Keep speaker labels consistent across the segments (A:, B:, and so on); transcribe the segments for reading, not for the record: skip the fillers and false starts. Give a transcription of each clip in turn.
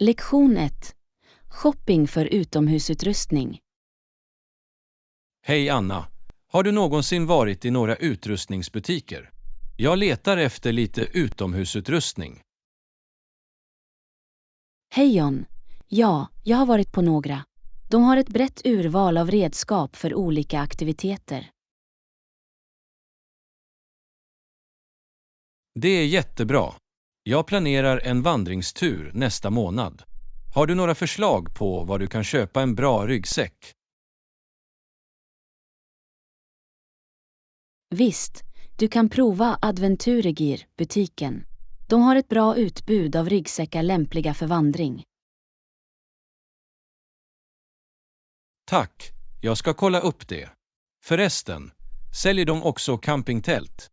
A: Lektion 1. Shopping för utomhusutrustning.
B: Hej Anna, har du någonsin varit i några utrustningsbutiker? Jag letar efter lite utomhusutrustning.
A: Hej John. Ja, jag har varit på några. De har ett brett urval av redskap för olika aktiviteter.
B: Det är jättebra. Jag planerar en vandringstur nästa månad. Har du några förslag på var du kan köpa en bra ryggsäck?
A: Visst, du kan prova Adventuregir, butiken. De har ett bra utbud av ryggsäckar lämpliga för vandring.
B: Tack, jag ska kolla upp det. Förresten, säljer de också campingtält?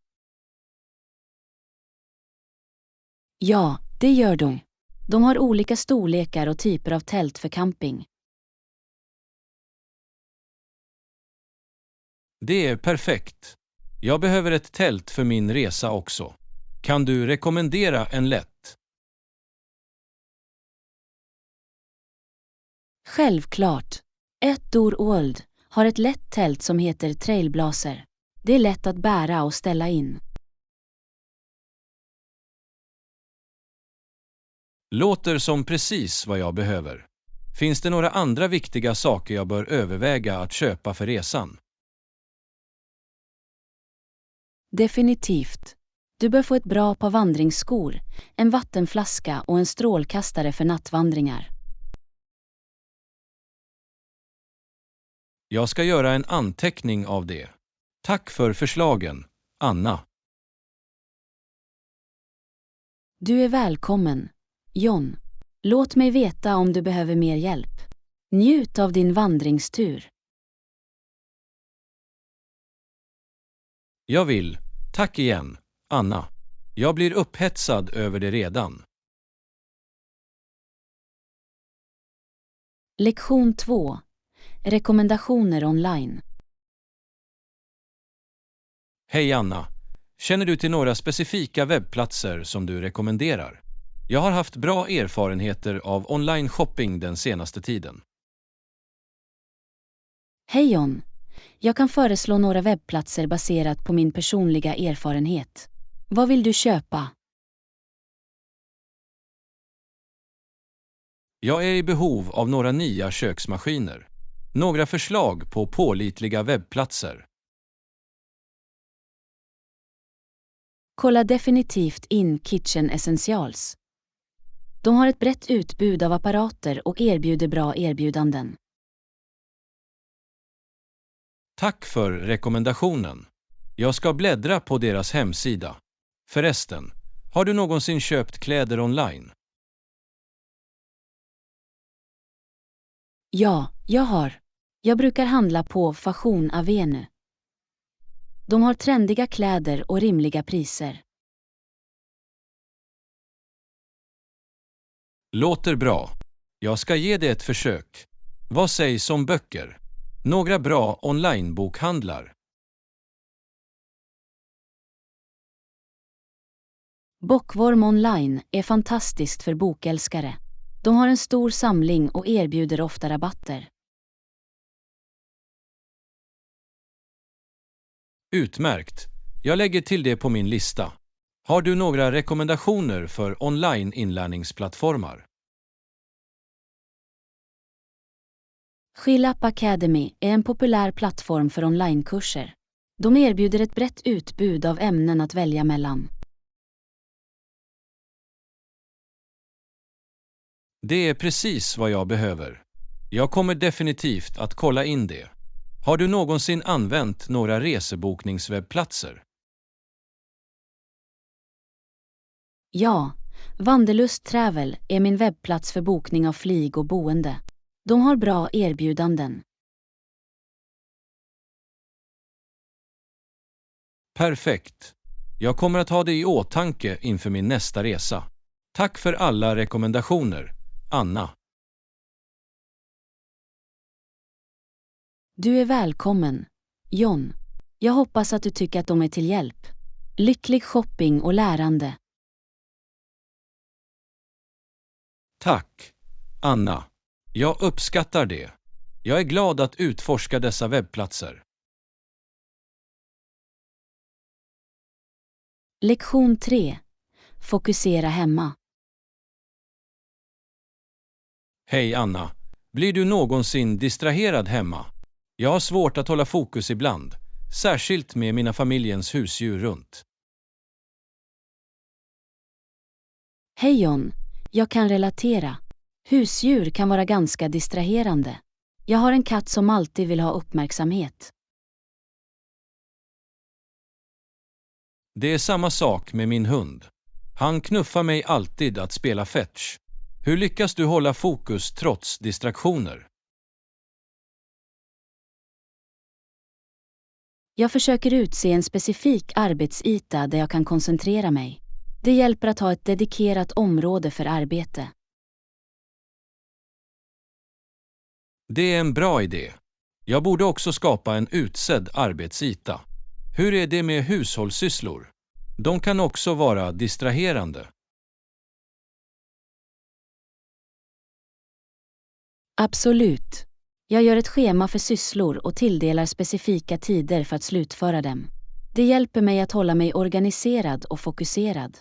A: Ja, det gör de. De har olika storlekar och typer av tält för camping.
B: Det är perfekt. Jag behöver ett tält för min resa också. Kan du rekommendera en lätt?
A: Självklart. Outdoor World har ett lätt tält som heter Trailblazer. Det är lätt att bära och ställa in.
B: Låter som precis vad jag behöver. Finns det några andra viktiga saker jag bör överväga att köpa för resan?
A: Definitivt. Du bör få ett bra par vandringsskor, en vattenflaska och en strålkastare för nattvandringar.
B: Jag ska göra en anteckning av det. Tack för förslagen, Anna.
A: Du är välkommen, John. Låt mig veta om du behöver mer hjälp. Njut av din vandringstur.
B: Jag vill. Tack igen, Anna. Jag blir upphetsad över det redan.
A: Lektion 2. Rekommendationer online.
B: Hej Anna. Känner du till några specifika webbplatser som du rekommenderar? Jag har haft bra erfarenheter av online shopping den senaste tiden.
A: Hej John. Jag kan föreslå några webbplatser baserat på min personliga erfarenhet. Vad vill du köpa?
B: Jag är i behov av några nya köksmaskiner. Några förslag på pålitliga webbplatser.
A: Kolla definitivt in Kitchen Essentials. De har ett brett utbud av apparater och erbjuder bra erbjudanden.
B: Tack för rekommendationen. Jag ska bläddra på deras hemsida. Förresten, har du någonsin köpt kläder online?
A: Ja, jag har. Jag brukar handla på Fashion Avenue. De har trendiga kläder och rimliga priser.
B: Låter bra. Jag ska ge det ett försök. Vad sägs om böcker? Några bra onlinebokhandlar.
A: Bookworm Online är fantastiskt för bokälskare. De har en stor samling och erbjuder ofta rabatter.
B: Utmärkt. Jag lägger till det på min lista. Har du några rekommendationer för online-inlärningsplattformar?
A: Skillup Academy är en populär plattform för onlinekurser. De erbjuder ett brett utbud av ämnen att välja mellan.
B: Det är precis vad jag behöver. Jag kommer definitivt att kolla in det. Har du någonsin använt några resebokningswebbplatser?
A: Ja, Wanderlust Travel är min webbplats för bokning av flyg och boende. De har bra erbjudanden.
B: Perfekt. Jag kommer att ha det i åtanke inför min nästa resa. Tack för alla rekommendationer, Anna.
A: Du är välkommen, John. Jag hoppas att du tycker att de är till hjälp. Lycklig shopping och lärande.
B: Tack. Anna, jag uppskattar det. Jag är glad att utforska dessa webbplatser.
A: Lektion 3. Fokusera hemma.
B: Hej Anna, blir du någonsin distraherad hemma? Jag har svårt att hålla fokus ibland, särskilt med mina familjens husdjur runt.
A: Hej John, jag kan relatera. Husdjur kan vara ganska distraherande. Jag har en katt som alltid vill ha uppmärksamhet.
B: Det är samma sak med min hund. Han knuffar mig alltid att spela fetch. Hur lyckas du hålla fokus trots distraktioner?
A: Jag försöker utse en specifik arbetsyta där jag kan koncentrera mig. Det hjälper att ha ett dedikerat område för arbete.
B: Det är en bra idé. Jag borde också skapa en utsedd arbetsyta. Hur är det med hushållssysslor? De kan också vara distraherande.
A: Absolut. Jag gör ett schema för sysslor och tilldelar specifika tider för att slutföra dem. Det hjälper mig att hålla mig organiserad och fokuserad.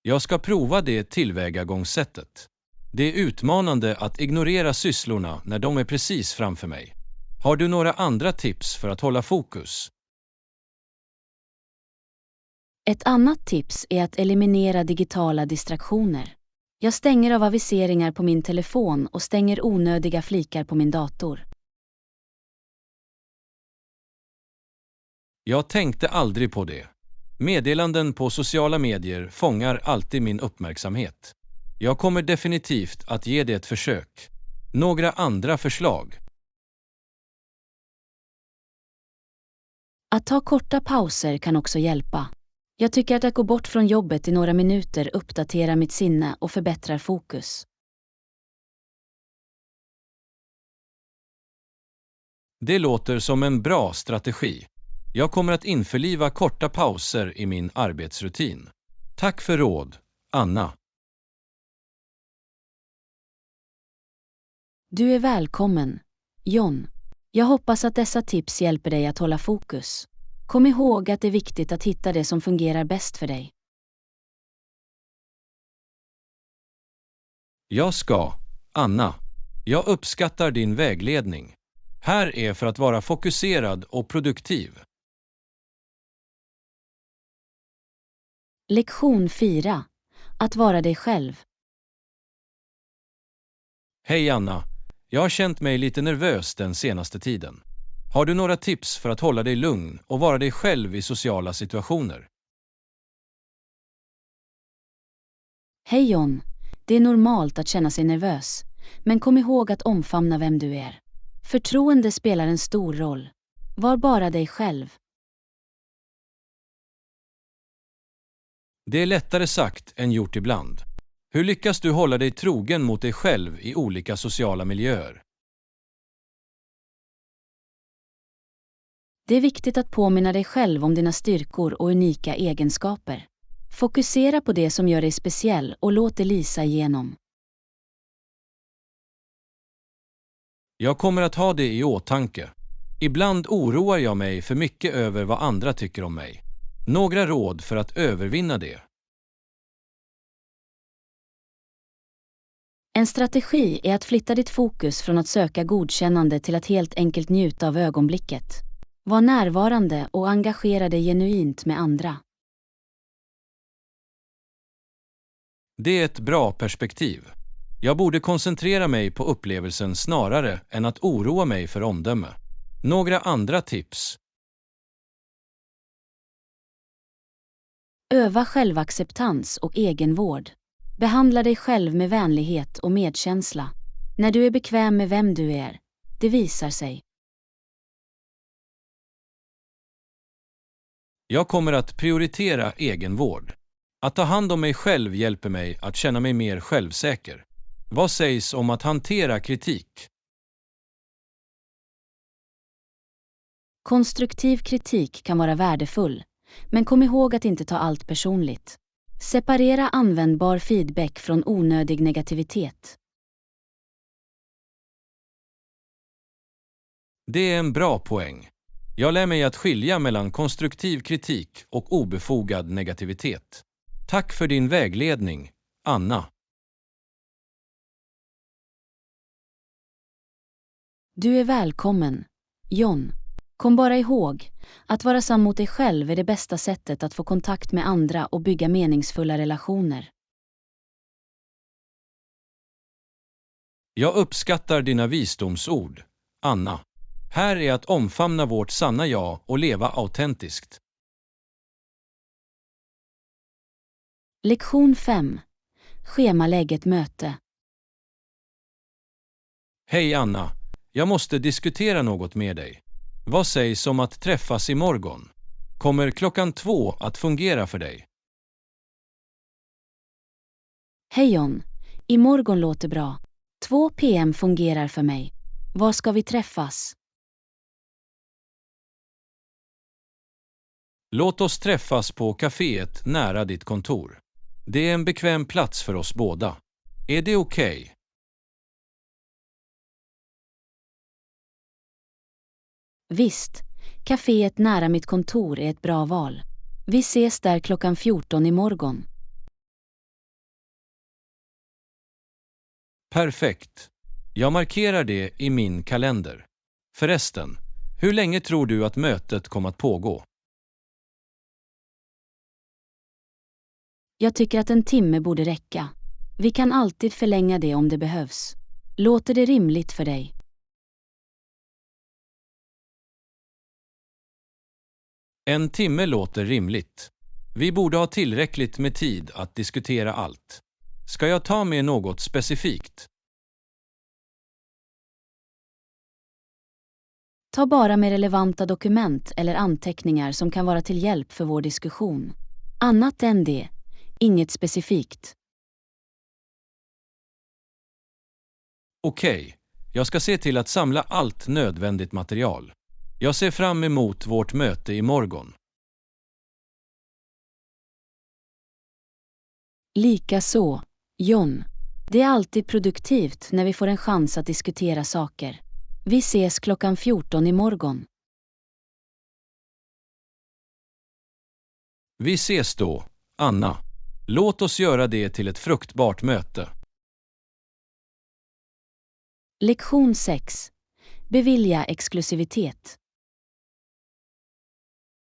B: Jag ska prova det tillvägagångssättet. Det är utmanande att ignorera sysslorna när de är precis framför mig. Har du några andra tips för att hålla fokus?
A: Ett annat tips är att eliminera digitala distraktioner. Jag stänger av aviseringar på min telefon och stänger onödiga flikar på min dator.
B: Jag tänkte aldrig på det. Meddelanden på sociala medier fångar alltid min uppmärksamhet. Jag kommer definitivt att ge det ett försök. Några andra förslag?
A: Att ta korta pauser kan också hjälpa. Jag tycker att gå bort från jobbet i några minuter uppdaterar mitt sinne och förbättrar fokus.
B: Det låter som en bra strategi. Jag kommer att införliva korta pauser i min arbetsrutin. Tack för råd, Anna.
A: Du är välkommen, John. Jag hoppas att dessa tips hjälper dig att hålla fokus. Kom ihåg att det är viktigt att hitta det som fungerar bäst för dig.
B: Jag ska, Anna. Jag uppskattar din vägledning. Här är för att vara fokuserad och produktiv.
A: Lektion 4. Att vara dig själv.
B: Hej Anna. Jag har känt mig lite nervös den senaste tiden. Har du några tips för att hålla dig lugn och vara dig själv i sociala situationer?
A: Hej John. Det är normalt att känna sig nervös, men kom ihåg att omfamna vem du är. Förtroende spelar en stor roll. Var bara dig själv.
B: Det är lättare sagt än gjort ibland. Hur lyckas du hålla dig trogen mot dig själv i olika sociala miljöer?
A: Det är viktigt att påminna dig själv om dina styrkor och unika egenskaper. Fokusera på det som gör dig speciell och låt det lysa igenom.
B: Jag kommer att ha det i åtanke. Ibland oroar jag mig för mycket över vad andra tycker om mig. Några råd för att övervinna det.
A: En strategi är att flytta ditt fokus från att söka godkännande till att helt enkelt njuta av ögonblicket. Var närvarande och engagera dig genuint med andra.
B: Det är ett bra perspektiv. Jag borde koncentrera mig på upplevelsen snarare än att oroa mig för omdöme. Några andra tips?
A: Öva självacceptans och egenvård. Behandla dig själv med vänlighet och medkänsla. När du är bekväm med vem du är, det visar sig.
B: Jag kommer att prioritera egenvård. Att ta hand om mig själv hjälper mig att känna mig mer självsäker. Vad sägs om att hantera kritik?
A: Konstruktiv kritik kan vara värdefull, men kom ihåg att inte ta allt personligt. Separera användbar feedback från onödig negativitet.
B: Det är en bra poäng. Jag lär mig att skilja mellan konstruktiv kritik och obefogad negativitet. Tack för din vägledning, Anna.
A: Du är välkommen, John. Kom bara ihåg, att vara sann mot dig själv är det bästa sättet att få kontakt med andra och bygga meningsfulla relationer.
B: Jag uppskattar dina visdomsord, Anna. Här är att omfamna vårt sanna jag och leva autentiskt.
A: Lektion 5. Schemalägg ett möte.
B: Hej Anna, jag måste diskutera något med dig. Vad sägs om att träffas imorgon? Kommer 2:00 att fungera för dig?
A: Hej John, imorgon låter bra. 2 p.m. fungerar för mig. Var ska vi träffas?
B: Låt oss träffas på kaféet nära ditt kontor. Det är en bekväm plats för oss båda. Är det okej?
A: Visst, kaféet nära mitt kontor är ett bra val. Vi ses där 14:00 imorgon.
B: Perfekt. Jag markerar det i min kalender. Förresten, hur länge tror du att mötet kommer att pågå?
A: Jag tycker att 1 timme borde räcka. Vi kan alltid förlänga det om det behövs. Låter det rimligt för dig?
B: En timme låter rimligt. Vi borde ha tillräckligt med tid att diskutera allt. Ska jag ta med något specifikt?
A: Ta bara med relevanta dokument eller anteckningar som kan vara till hjälp för vår diskussion. Annat än det, inget specifikt.
B: Okej, jag ska se till att samla allt nödvändigt material. Jag ser fram emot vårt möte imorgon.
A: Likaså, John. Det är alltid produktivt när vi får en chans att diskutera saker. Vi ses 14:00 imorgon.
B: Vi ses då, Anna. Låt oss göra det till ett fruktbart möte.
A: Lektion 6. Bevilja exklusivitet.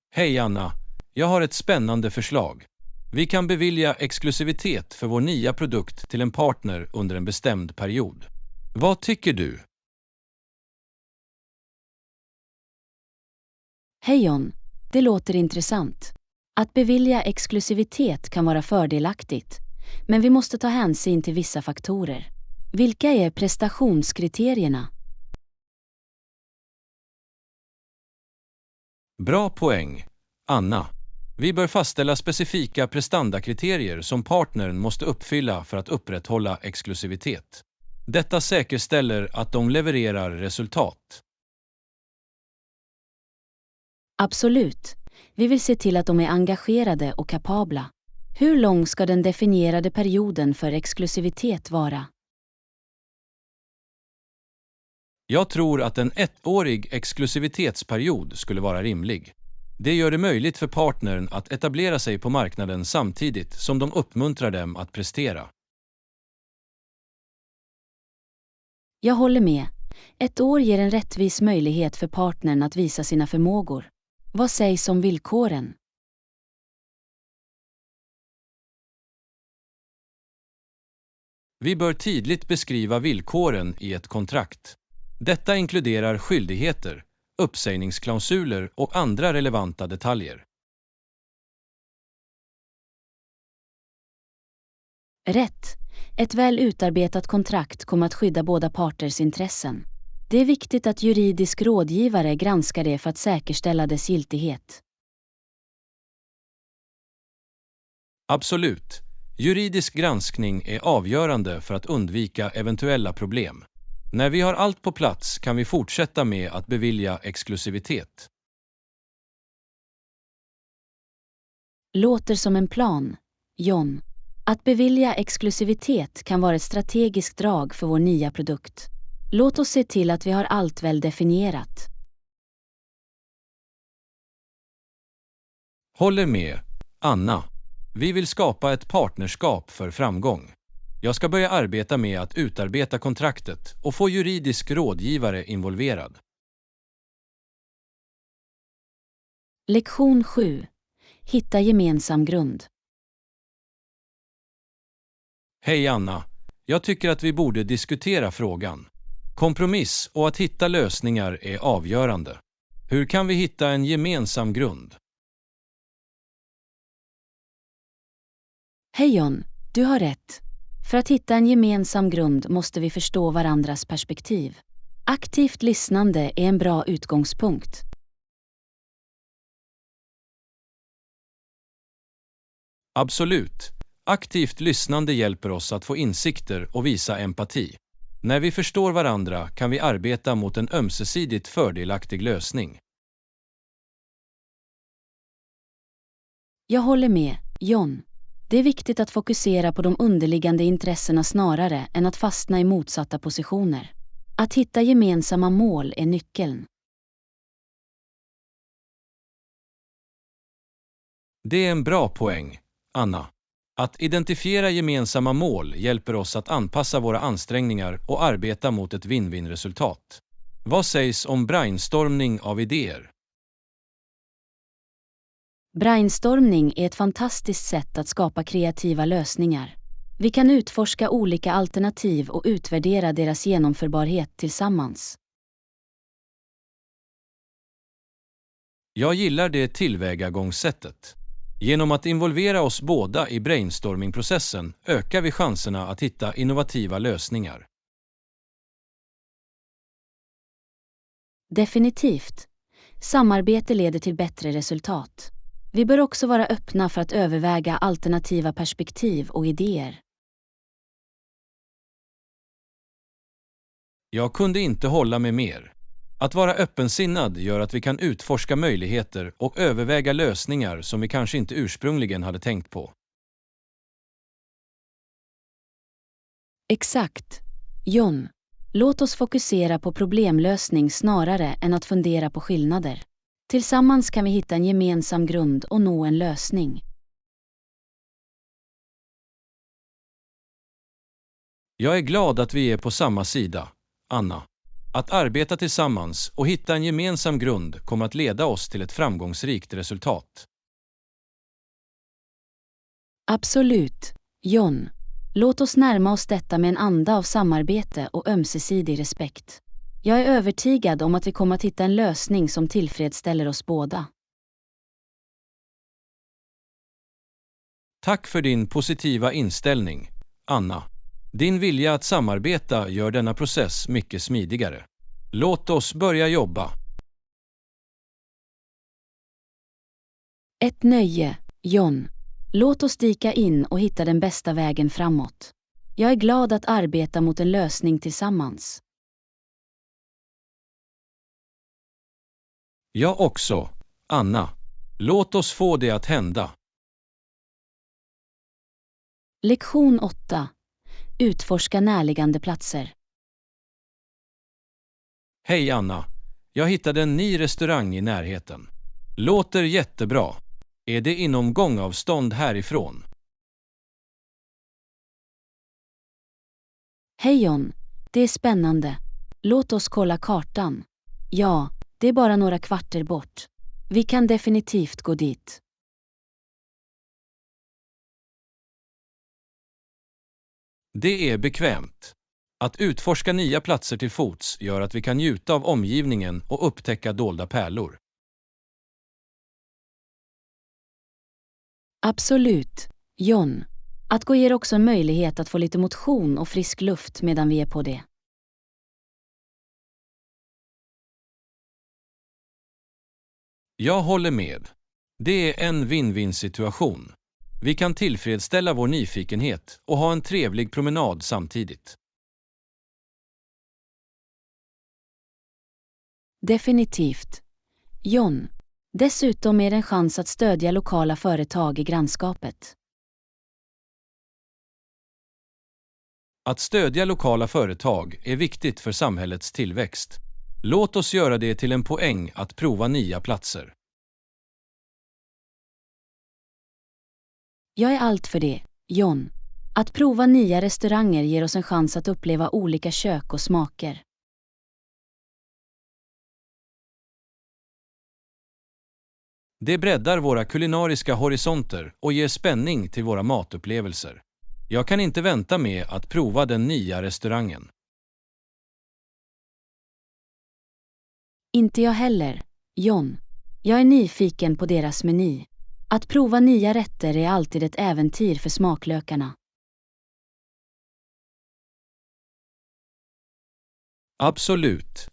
B: Hej Anna, jag har ett spännande förslag. Vi kan bevilja exklusivitet för vår nya produkt till en partner under en bestämd period. Vad tycker du?
A: Hej John, det låter intressant. Att bevilja exklusivitet kan vara fördelaktigt, men vi måste ta hänsyn till vissa faktorer. Vilka är prestationskriterierna?
B: Bra poäng, Anna. Vi bör fastställa specifika prestandakriterier som partnern måste uppfylla för att upprätthålla exklusivitet. Detta säkerställer att de levererar resultat.
A: Absolut. Vi vill se till att de är engagerade och kapabla. Hur lång ska den definierade perioden för exklusivitet vara?
B: Jag tror att en 1-årig exklusivitetsperiod skulle vara rimlig. Det gör det möjligt för partnern att etablera sig på marknaden samtidigt som de uppmuntrar dem att prestera.
A: Jag håller med. 1 år ger en rättvis möjlighet för partnern att visa sina förmågor. Vad sägs om villkoren?
B: Vi bör tydligt beskriva villkoren i ett kontrakt. Detta inkluderar skyldigheter, uppsägningsklausuler och andra relevanta detaljer.
A: Rätt. Ett väl utarbetat kontrakt kommer att skydda båda parters intressen. Det är viktigt att juridisk rådgivare granskar det för att säkerställa dess giltighet.
B: Absolut. Juridisk granskning är avgörande för att undvika eventuella problem. När vi har allt på plats kan vi fortsätta med att bevilja exklusivitet.
A: Låter som en plan, John. Att bevilja exklusivitet kan vara ett strategiskt drag för vår nya produkt. Låt oss se till att vi har allt väl definierat.
B: Håller med, Anna. Vi vill skapa ett partnerskap för framgång. Jag ska börja arbeta med att utarbeta kontraktet och få juridisk rådgivare involverad.
A: Lektion 7. Hitta gemensam grund.
B: Hej Anna, jag tycker att vi borde diskutera frågan. Kompromiss och att hitta lösningar är avgörande. Hur kan vi hitta en gemensam grund?
A: Hej John, du har rätt. För att hitta en gemensam grund måste vi förstå varandras perspektiv. Aktivt lyssnande är en bra utgångspunkt.
B: Absolut. Aktivt lyssnande hjälper oss att få insikter och visa empati. När vi förstår varandra kan vi arbeta mot en ömsesidigt fördelaktig lösning.
A: Jag håller med, John. Det är viktigt att fokusera på de underliggande intressena snarare än att fastna i motsatta positioner. Att hitta gemensamma mål är nyckeln.
B: Det är en bra poäng, Anna. Att identifiera gemensamma mål hjälper oss att anpassa våra ansträngningar och arbeta mot ett win-win-resultat. Vad sägs om brainstormning av idéer?
A: Brainstormning är ett fantastiskt sätt att skapa kreativa lösningar. Vi kan utforska olika alternativ och utvärdera deras genomförbarhet tillsammans.
B: Jag gillar det tillvägagångssättet. Genom att involvera oss båda i brainstormingprocessen ökar vi chanserna att hitta innovativa lösningar.
A: Definitivt. Samarbete leder till bättre resultat. Vi bör också vara öppna för att överväga alternativa perspektiv och idéer.
B: Jag kunde inte hålla med mer. Att vara öppensinnad gör att vi kan utforska möjligheter och överväga lösningar som vi kanske inte ursprungligen hade tänkt på.
A: Exakt. John, låt oss fokusera på problemlösning snarare än att fundera på skillnader. Tillsammans kan vi hitta en gemensam grund och nå en lösning.
B: Jag är glad att vi är på samma sida, Anna. Att arbeta tillsammans och hitta en gemensam grund kommer att leda oss till ett framgångsrikt resultat.
A: Absolut, John. Låt oss närma oss detta med en anda av samarbete och ömsesidig respekt. Jag är övertygad om att vi kommer att hitta en lösning som tillfredsställer oss båda.
B: Tack för din positiva inställning, Anna. Din vilja att samarbeta gör denna process mycket smidigare. Låt oss börja jobba.
A: Ett nöje, John. Låt oss dyka in och hitta den bästa vägen framåt. Jag är glad att arbeta mot en lösning tillsammans.
B: Jag också, Anna. Låt oss få det att hända.
A: Lektion 8. Utforska närliggande platser.
B: Hej Anna. Jag hittade en ny restaurang i närheten. Låter jättebra. Är det inom gångavstånd härifrån?
A: Hej John, det är spännande. Låt oss kolla kartan. Ja, det är bara några kvarter bort. Vi kan definitivt gå dit.
B: Det är bekvämt. Att utforska nya platser till fots gör att vi kan njuta av omgivningen och upptäcka dolda pärlor.
A: Absolut, John. Att gå ger också en möjlighet att få lite motion och frisk luft medan vi är på det.
B: Jag håller med. Det är en win-win-situation. Vi kan tillfredsställa vår nyfikenhet och ha en trevlig promenad samtidigt.
A: Definitivt. John. Dessutom är det en chans att stödja lokala företag i grannskapet.
B: Att stödja lokala företag är viktigt för samhällets tillväxt. Låt oss göra det till en poäng att prova nya platser.
A: Jag är allt för det, John. Att prova nya restauranger ger oss en chans att uppleva olika kök och smaker.
B: Det breddar våra kulinariska horisonter och ger spänning till våra matupplevelser. Jag kan inte vänta med att prova den nya restaurangen.
A: Inte jag heller, John. Jag är nyfiken på deras meny. Att prova nya rätter är alltid ett äventyr för smaklökarna.
B: Absolut.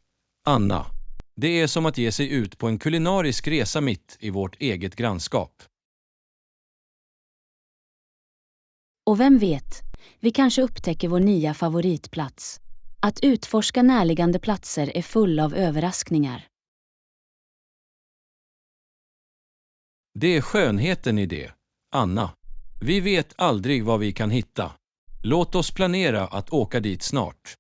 B: Anna. Det är som att ge sig ut på en kulinarisk resa mitt i vårt eget grannskap.
A: Och vem vet, vi kanske upptäcker vår nya favoritplats. Att utforska närliggande platser är full av överraskningar.
B: Det är skönheten i det, Anna. Vi vet aldrig vad vi kan hitta. Låt oss planera att åka dit snart.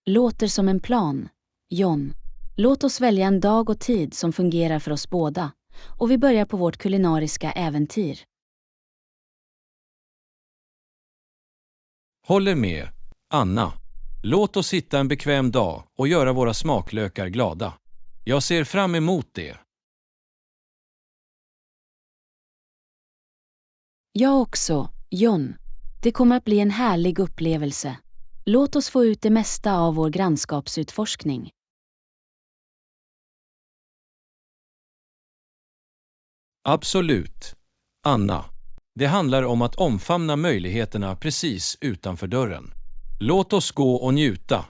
A: Låter som en plan, John. Låt oss välja en dag och tid som fungerar för oss båda. Och vi börjar på vårt kulinariska äventyr.
B: Håller med, Anna. Låt oss hitta en bekväm dag och göra våra smaklökar glada. Jag ser fram emot det.
A: Jag också, John. Det kommer att bli en härlig upplevelse. Låt oss få ut det mesta av vår grannskapsutforskning.
B: Absolut, Anna. Det handlar om att omfamna möjligheterna precis utanför dörren. Låt oss gå och njuta.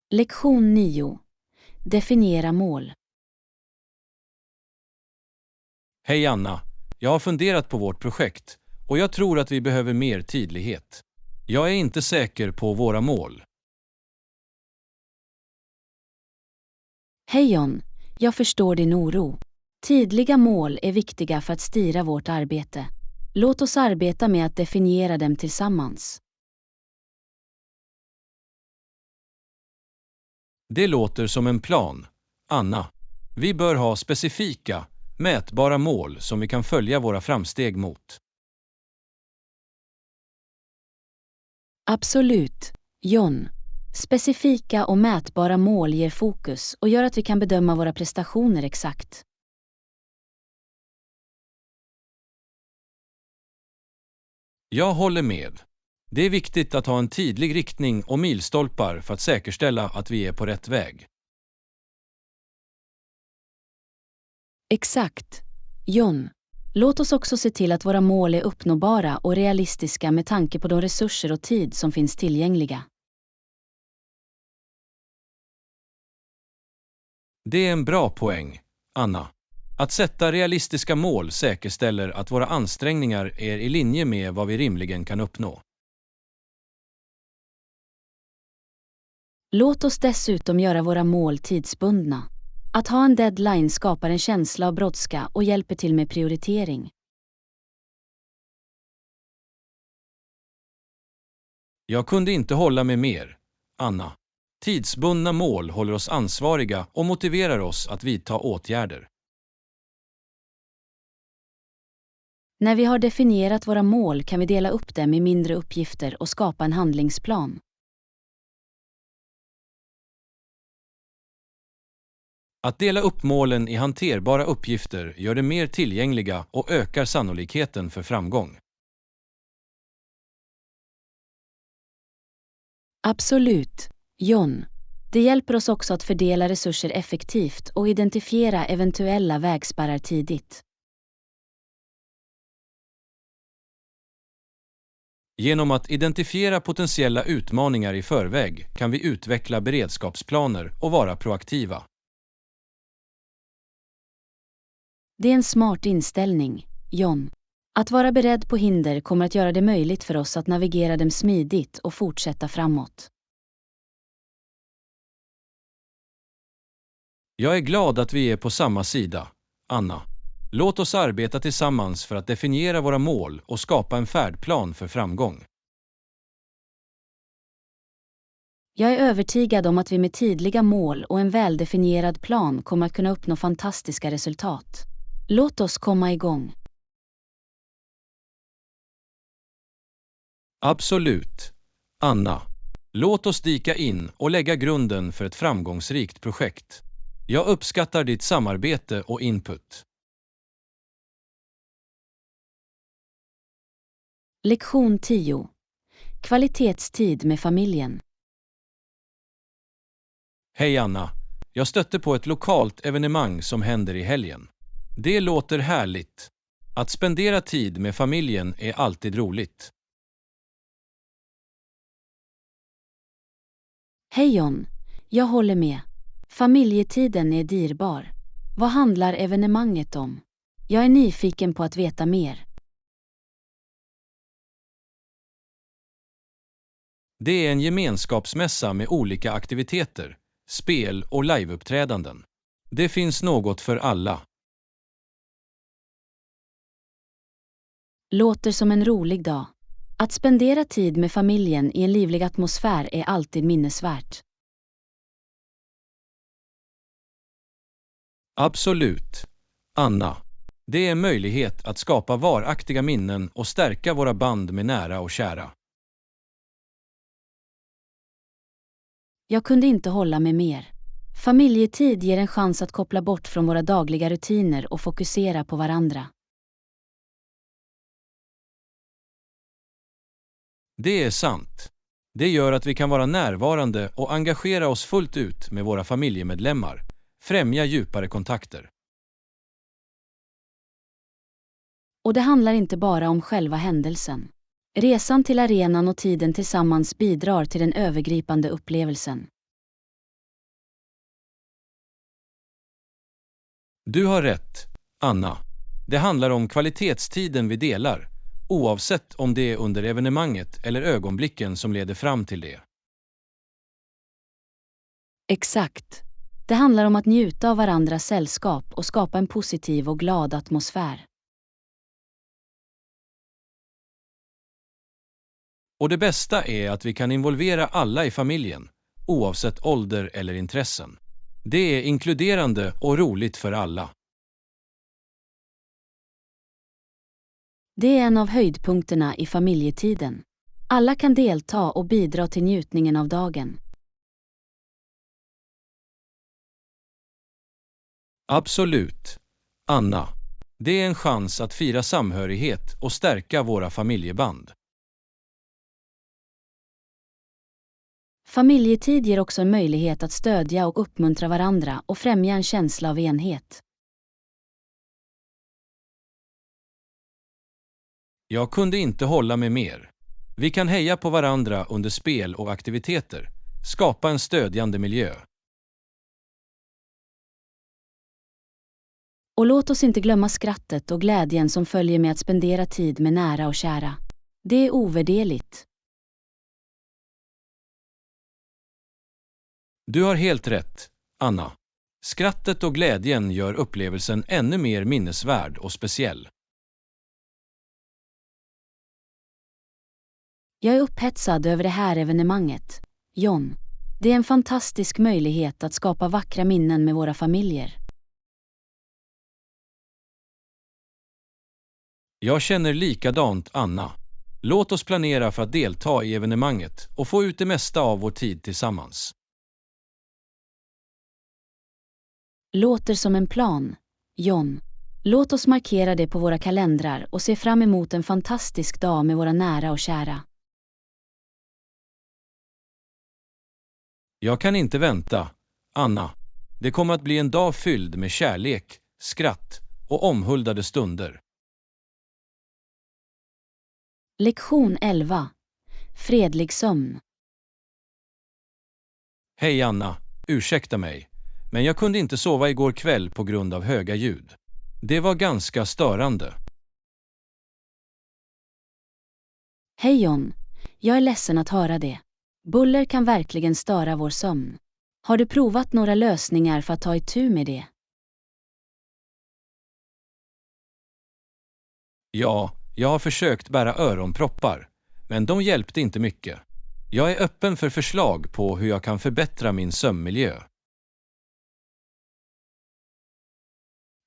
A: Lektion 9. Definiera mål.
B: Hej Anna, jag har funderat på vårt projekt och jag tror att vi behöver mer tydlighet. Jag är inte säker på våra mål.
A: Hej John, jag förstår din oro. Tydliga mål är viktiga för att styra vårt arbete. Låt oss arbeta med att definiera dem tillsammans.
B: Det låter som en plan, Anna. Vi bör ha specifika, mätbara mål som vi kan följa våra framsteg mot.
A: Absolut, John. Specifika och mätbara mål ger fokus och gör att vi kan bedöma våra prestationer exakt.
B: Jag håller med. Det är viktigt att ha en tydlig riktning och milstolpar för att säkerställa att vi är på rätt väg.
A: Exakt, John. Låt oss också se till att våra mål är uppnåbara och realistiska med tanke på de resurser och tid som finns tillgängliga.
B: Det är en bra poäng, Anna. Att sätta realistiska mål säkerställer att våra ansträngningar är i linje med vad vi rimligen kan uppnå.
A: Låt oss dessutom göra våra mål tidsbundna. Att ha en deadline skapar en känsla av brådska och hjälper till med prioritering.
B: Jag kunde inte hålla med mer, Anna. Tidsbundna mål håller oss ansvariga och motiverar oss att vidta åtgärder.
A: När vi har definierat våra mål kan vi dela upp dem i mindre uppgifter och skapa en handlingsplan.
B: Att dela upp målen i hanterbara uppgifter gör det mer tillgängliga och ökar sannolikheten för framgång.
A: Absolut, John. Det hjälper oss också att fördela resurser effektivt och identifiera eventuella vägspärrar tidigt.
B: Genom att identifiera potentiella utmaningar i förväg kan vi utveckla beredskapsplaner och vara proaktiva.
A: Det är en smart inställning, John. Att vara beredd på hinder kommer att göra det möjligt för oss att navigera dem smidigt och fortsätta framåt.
B: Jag är glad att vi är på samma sida, Anna. Låt oss arbeta tillsammans för att definiera våra mål och skapa en färdplan för framgång.
A: Jag är övertygad om att vi med tydliga mål och en väldefinierad plan kommer att kunna uppnå fantastiska resultat. Låt oss komma igång.
B: Absolut. Anna. Låt oss dyka in och lägga grunden för ett framgångsrikt projekt. Jag uppskattar ditt samarbete och input.
A: Lektion 10. Kvalitetstid med familjen.
B: Hej Anna. Jag stötte på ett lokalt evenemang som händer i helgen. Det låter härligt. Att spendera tid med familjen är alltid roligt.
A: Hej John. Jag håller med. Familjetiden är dyrbar. Vad handlar evenemanget om? Jag är nyfiken på att veta mer.
B: Det är en gemenskapsmässa med olika aktiviteter, spel och liveuppträdanden. Det finns något för alla.
A: Låter som en rolig dag. Att spendera tid med familjen i en livlig atmosfär är alltid minnesvärt.
B: Absolut. Anna. Det är en möjlighet att skapa varaktiga minnen och stärka våra band med nära och kära.
A: Jag kunde inte hålla med mer. Familjetid ger en chans att koppla bort från våra dagliga rutiner och fokusera på varandra.
B: Det är sant. Det gör att vi kan vara närvarande och engagera oss fullt ut med våra familjemedlemmar, främja djupare kontakter.
A: Och det handlar inte bara om själva händelsen. Resan till arenan och tiden tillsammans bidrar till den övergripande upplevelsen.
B: Du har rätt, Anna. Det handlar om kvalitetstiden vi delar, oavsett om det är under evenemanget eller ögonblicken som leder fram till det.
A: Exakt. Det handlar om att njuta av varandras sällskap och skapa en positiv och glad atmosfär.
B: Och det bästa är att vi kan involvera alla i familjen, oavsett ålder eller intressen. Det är inkluderande och roligt för alla.
A: Det är en av höjdpunkterna i familjetiden. Alla kan delta och bidra till njutningen av dagen.
B: Absolut. Anna. Det är en chans att fira samhörighet och stärka våra familjeband.
A: Familjetid ger också en möjlighet att stödja och uppmuntra varandra och främja en känsla av enhet.
B: Jag kunde inte hålla med mer. Vi kan heja på varandra under spel och aktiviteter, skapa en stödjande miljö.
A: Och låt oss inte glömma skrattet och glädjen som följer med att spendera tid med nära och kära. Det är ovärderligt.
B: Du har helt rätt, Anna. Skrattet och glädjen gör upplevelsen ännu mer minnesvärd och speciell.
A: Jag är upphetsad över det här evenemanget, John. Det är en fantastisk möjlighet att skapa vackra minnen med våra familjer.
B: Jag känner likadant, Anna. Låt oss planera för att delta i evenemanget och få ut det mesta av vår tid tillsammans.
A: Låter som en plan, John. Låt oss markera det på våra kalendrar och se fram emot en fantastisk dag med våra nära och kära.
B: Jag kan inte vänta, Anna. Det kommer att bli en dag fylld med kärlek, skratt och omhuldade stunder.
A: Lektion 11. Fredlig sömn.
B: Hej Anna, ursäkta mig, men jag kunde inte sova igår kväll på grund av höga ljud. Det var ganska störande.
A: Hej John. Jag är ledsen att höra det. Buller kan verkligen störa vår sömn. Har du provat några lösningar för att ta itu med det?
B: Ja, jag har försökt bära öronproppar, men de hjälpte inte mycket. Jag är öppen för förslag på hur jag kan förbättra min sömnmiljö.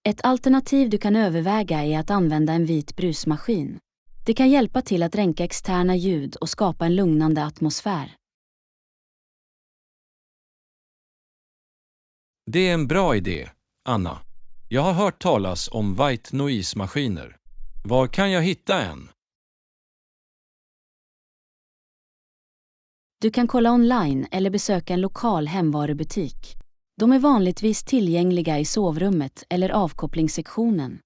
A: Ett alternativ du kan överväga är att använda en vit brusmaskin. Det kan hjälpa till att ränka externa ljud och skapa en lugnande atmosfär.
B: Det är en bra idé, Anna. Jag har hört talas om white noise-maskiner. Var kan jag hitta en?
A: Du kan kolla online eller besöka en lokal hemvarubutik. De är vanligtvis tillgängliga i sovrummet eller avkopplingssektionen.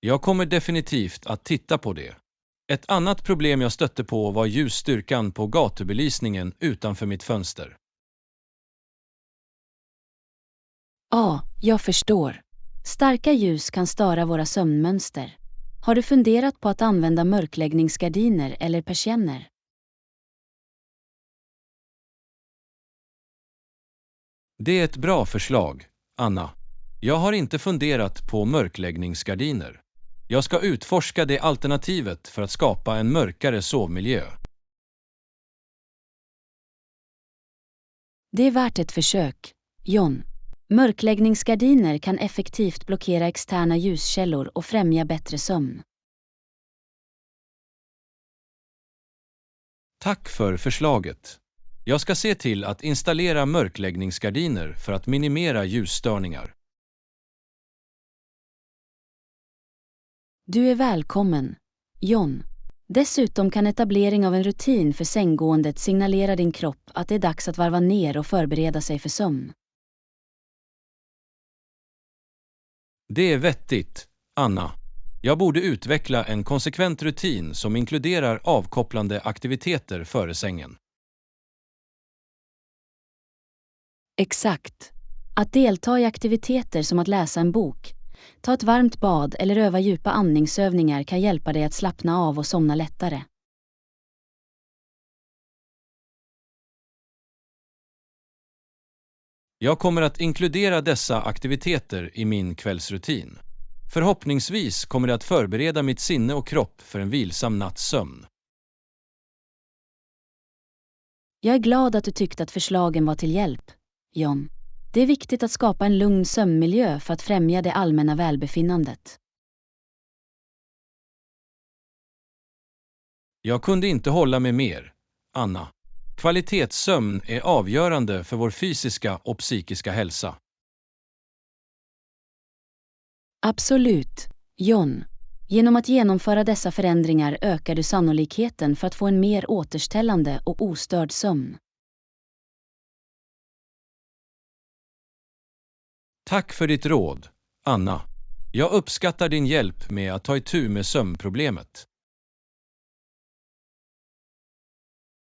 B: Jag kommer definitivt att titta på det. Ett annat problem jag stötte på var ljusstyrkan på gatubelysningen utanför mitt fönster.
A: Ja, jag förstår. Starka ljus kan störa våra sömnmönster. Har du funderat på att använda mörkläggningsgardiner eller persienner?
B: Det är ett bra förslag, Anna. Jag har inte funderat på mörkläggningsgardiner. Jag ska utforska det alternativet för att skapa en mörkare sovmiljö.
A: Det är värt ett försök, John. Mörkläggningsgardiner kan effektivt blockera externa ljuskällor och främja bättre sömn.
B: Tack för förslaget. Jag ska se till att installera mörkläggningsgardiner för att minimera ljusstörningar.
A: Du är välkommen, John. Dessutom kan etablering av en rutin för sänggåendet signalera din kropp att det är dags att varva ner och förbereda sig för sömn.
B: Det är vettigt, Anna. Jag borde utveckla en konsekvent rutin som inkluderar avkopplande aktiviteter före sängen.
A: Exakt. Att delta i aktiviteter som att läsa en bok, ta ett varmt bad eller öva djupa andningsövningar kan hjälpa dig att slappna av och somna lättare.
B: Jag kommer att inkludera dessa aktiviteter i min kvällsrutin. Förhoppningsvis kommer det att förbereda mitt sinne och kropp för en vilsam natts sömn.
A: Jag är glad att du tyckte att förslagen var till hjälp, John. Det är viktigt att skapa en lugn sömnmiljö för att främja det allmänna välbefinnandet.
B: Jag kunde inte hålla med mer, Anna. Kvalitetssömn är avgörande för vår fysiska och psykiska hälsa.
A: Absolut, John. Genom att genomföra dessa förändringar ökar du sannolikheten för att få en mer återställande och ostörd sömn.
B: Tack för ditt råd, Anna. Jag uppskattar din hjälp med att ta itu med sömnproblemet.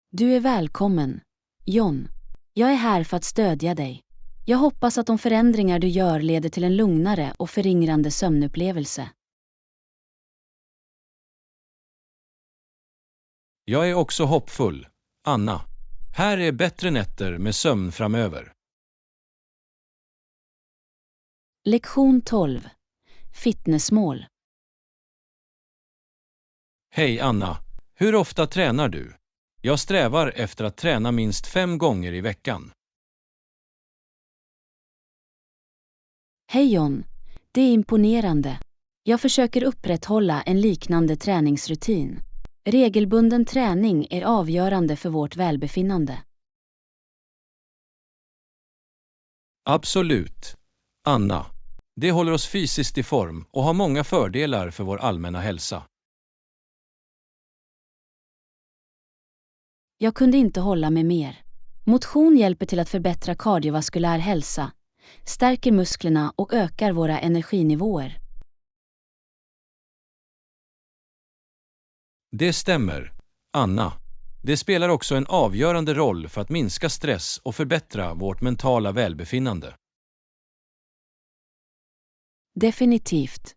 A: Du är välkommen, John. Jag är här för att stödja dig. Jag hoppas att de förändringar du gör leder till en lugnare och föringrande sömnupplevelse.
B: Jag är också hoppfull, Anna. Här är bättre nätter med sömn framöver.
A: Lektion 12. Fitnessmål.
B: Hej Anna, hur ofta tränar du? Jag strävar efter att träna minst 5 gånger i veckan.
A: Hej John, det är imponerande. Jag försöker upprätthålla en liknande träningsrutin. Regelbunden träning är avgörande för vårt välbefinnande.
B: Absolut, Anna. Det håller oss fysiskt i form och har många fördelar för vår allmänna hälsa.
A: Jag kunde inte hålla med mer. Motion hjälper till att förbättra kardiovaskulär hälsa, stärker musklerna och ökar våra energinivåer.
B: Det stämmer, Anna. Det spelar också en avgörande roll för att minska stress och förbättra vårt mentala välbefinnande.
A: Definitivt.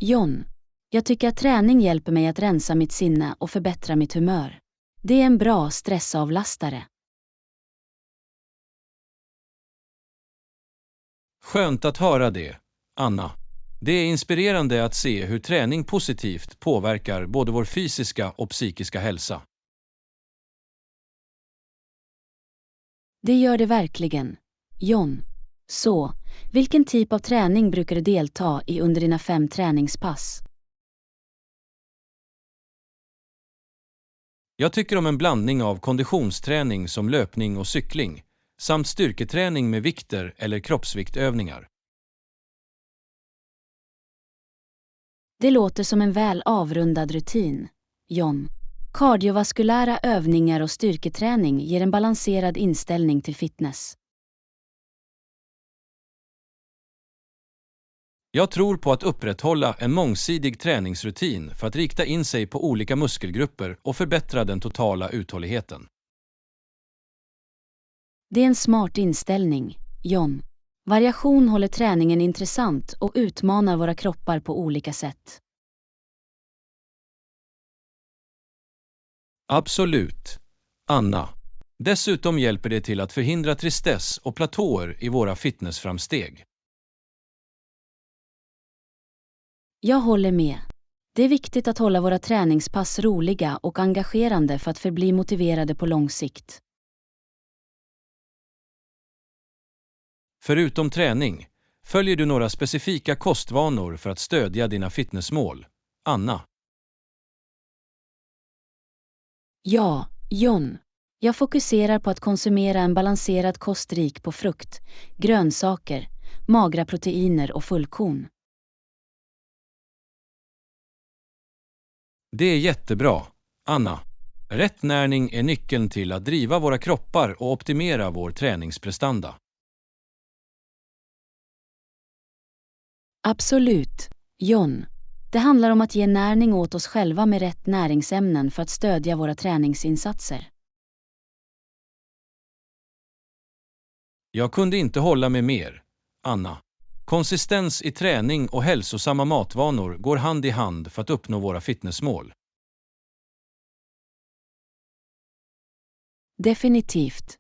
A: John, jag tycker att träning hjälper mig att rensa mitt sinne och förbättra mitt humör. Det är en bra stressavlastare.
B: Skönt att höra det, Anna. Det är inspirerande att se hur träning positivt påverkar både vår fysiska och psykiska hälsa.
A: Det gör det verkligen, John. Så, vilken typ av träning brukar du delta i under dina 5 träningspass?
B: Jag tycker om en blandning av konditionsträning som löpning och cykling, samt styrketräning med vikter eller kroppsviktövningar.
A: Det låter som en väl avrundad rutin, John. Kardiovaskulära övningar och styrketräning ger en balanserad inställning till fitness.
B: Jag tror på att upprätthålla en mångsidig träningsrutin för att rikta in sig på olika muskelgrupper och förbättra den totala uthålligheten.
A: Det är en smart inställning, John. Variation håller träningen intressant och utmanar våra kroppar på olika sätt.
B: Absolut, Anna. Dessutom hjälper det till att förhindra tristess och platåer i våra fitnessframsteg.
A: Jag håller med. Det är viktigt att hålla våra träningspass roliga och engagerande för att förbli motiverade på lång sikt.
B: Förutom träning, följer du några specifika kostvanor för att stödja dina fitnessmål, Anna?
A: Ja, John. Jag fokuserar på att konsumera en balanserad kost rik på frukt, grönsaker, magra proteiner och fullkorn.
B: Det är jättebra, Anna. Rätt näring är nyckeln till att driva våra kroppar och optimera vår träningsprestanda.
A: Absolut, John. Det handlar om att ge näring åt oss själva med rätt näringsämnen för att stödja våra träningsinsatser.
B: Jag kunde inte hålla med mer, Anna. Konsistens i träning och hälsosamma matvanor går hand i hand för att uppnå våra fitnessmål.
A: Definitivt.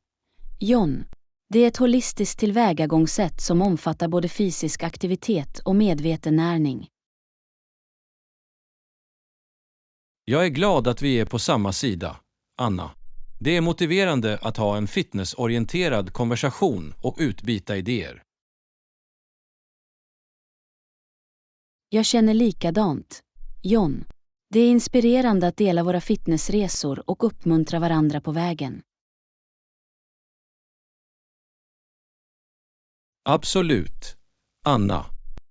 A: John. Det är ett holistiskt tillvägagångssätt som omfattar både fysisk aktivitet och medveten näring.
B: Jag är glad att vi är på samma sida, Anna. Det är motiverande att ha en fitnessorienterad konversation och utbyta idéer.
A: Jag känner likadant, John. Det är inspirerande att dela våra fitnessresor och uppmuntra varandra på vägen.
B: Absolut, Anna.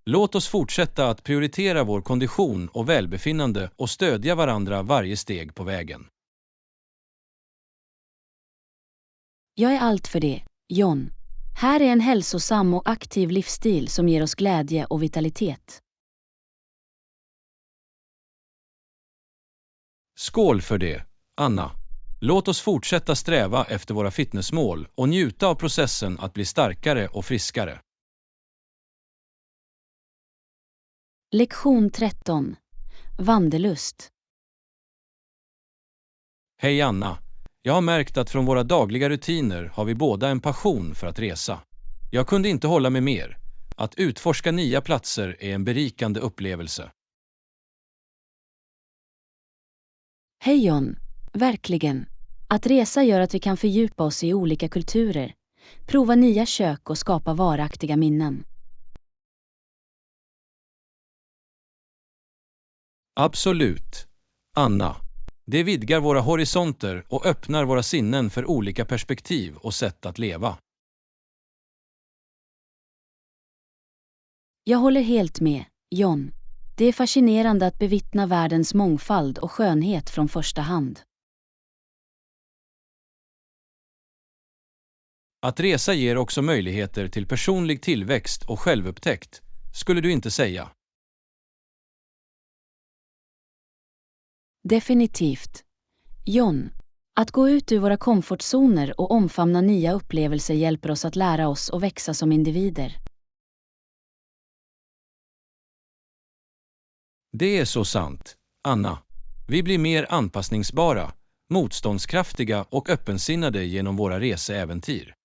B: Låt oss fortsätta att prioritera vår kondition och välbefinnande och stödja varandra varje steg på vägen.
A: Jag är allt för det, John. Här är en hälsosam och aktiv livsstil som ger oss glädje och vitalitet.
B: Skål för det, Anna. Låt oss fortsätta sträva efter våra fitnessmål och njuta av processen att bli starkare och friskare.
A: Lektion 13. Vandelust.
B: Hej Anna. Jag har märkt att från våra dagliga rutiner har vi båda en passion för att resa. Jag kunde inte hålla med mer. Att utforska nya platser är en berikande upplevelse.
A: Hej John. Verkligen. Att resa gör att vi kan fördjupa oss i olika kulturer, prova nya kök och skapa varaktiga minnen.
B: Absolut, Anna. Det vidgar våra horisonter och öppnar våra sinnen för olika perspektiv och sätt att leva.
A: Jag håller helt med, John. Det är fascinerande att bevittna världens mångfald och skönhet från första hand.
B: Att resa ger också möjligheter till personlig tillväxt och självupptäckt, skulle du inte säga?
A: Definitivt. John. Att gå ut ur våra komfortzoner och omfamna nya upplevelser hjälper oss att lära oss och växa som individer.
B: Det är så sant, Anna. Vi blir mer anpassningsbara, motståndskraftiga och öppensinnade genom våra reseäventyr.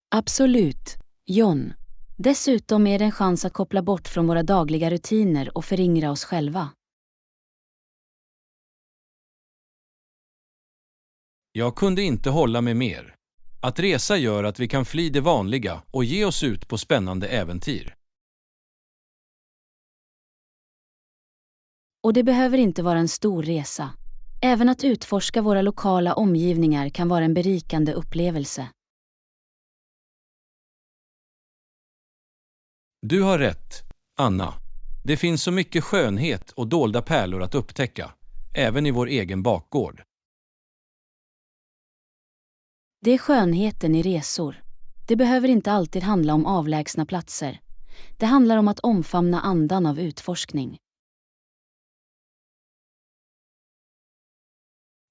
A: Absolut, John. Dessutom är det en chans att koppla bort från våra dagliga rutiner och föryngra oss själva.
B: Jag kunde inte hålla med mer. Att resa gör att vi kan fly det vanliga och ge oss ut på spännande äventyr.
A: Och det behöver inte vara en stor resa. Även att utforska våra lokala omgivningar kan vara en berikande upplevelse.
B: Du har rätt, Anna. Det finns så mycket skönhet och dolda pärlor att upptäcka, även i vår egen bakgård.
A: Det är skönheten i resor. Det behöver inte alltid handla om avlägsna platser. Det handlar om att omfamna andan av utforskning.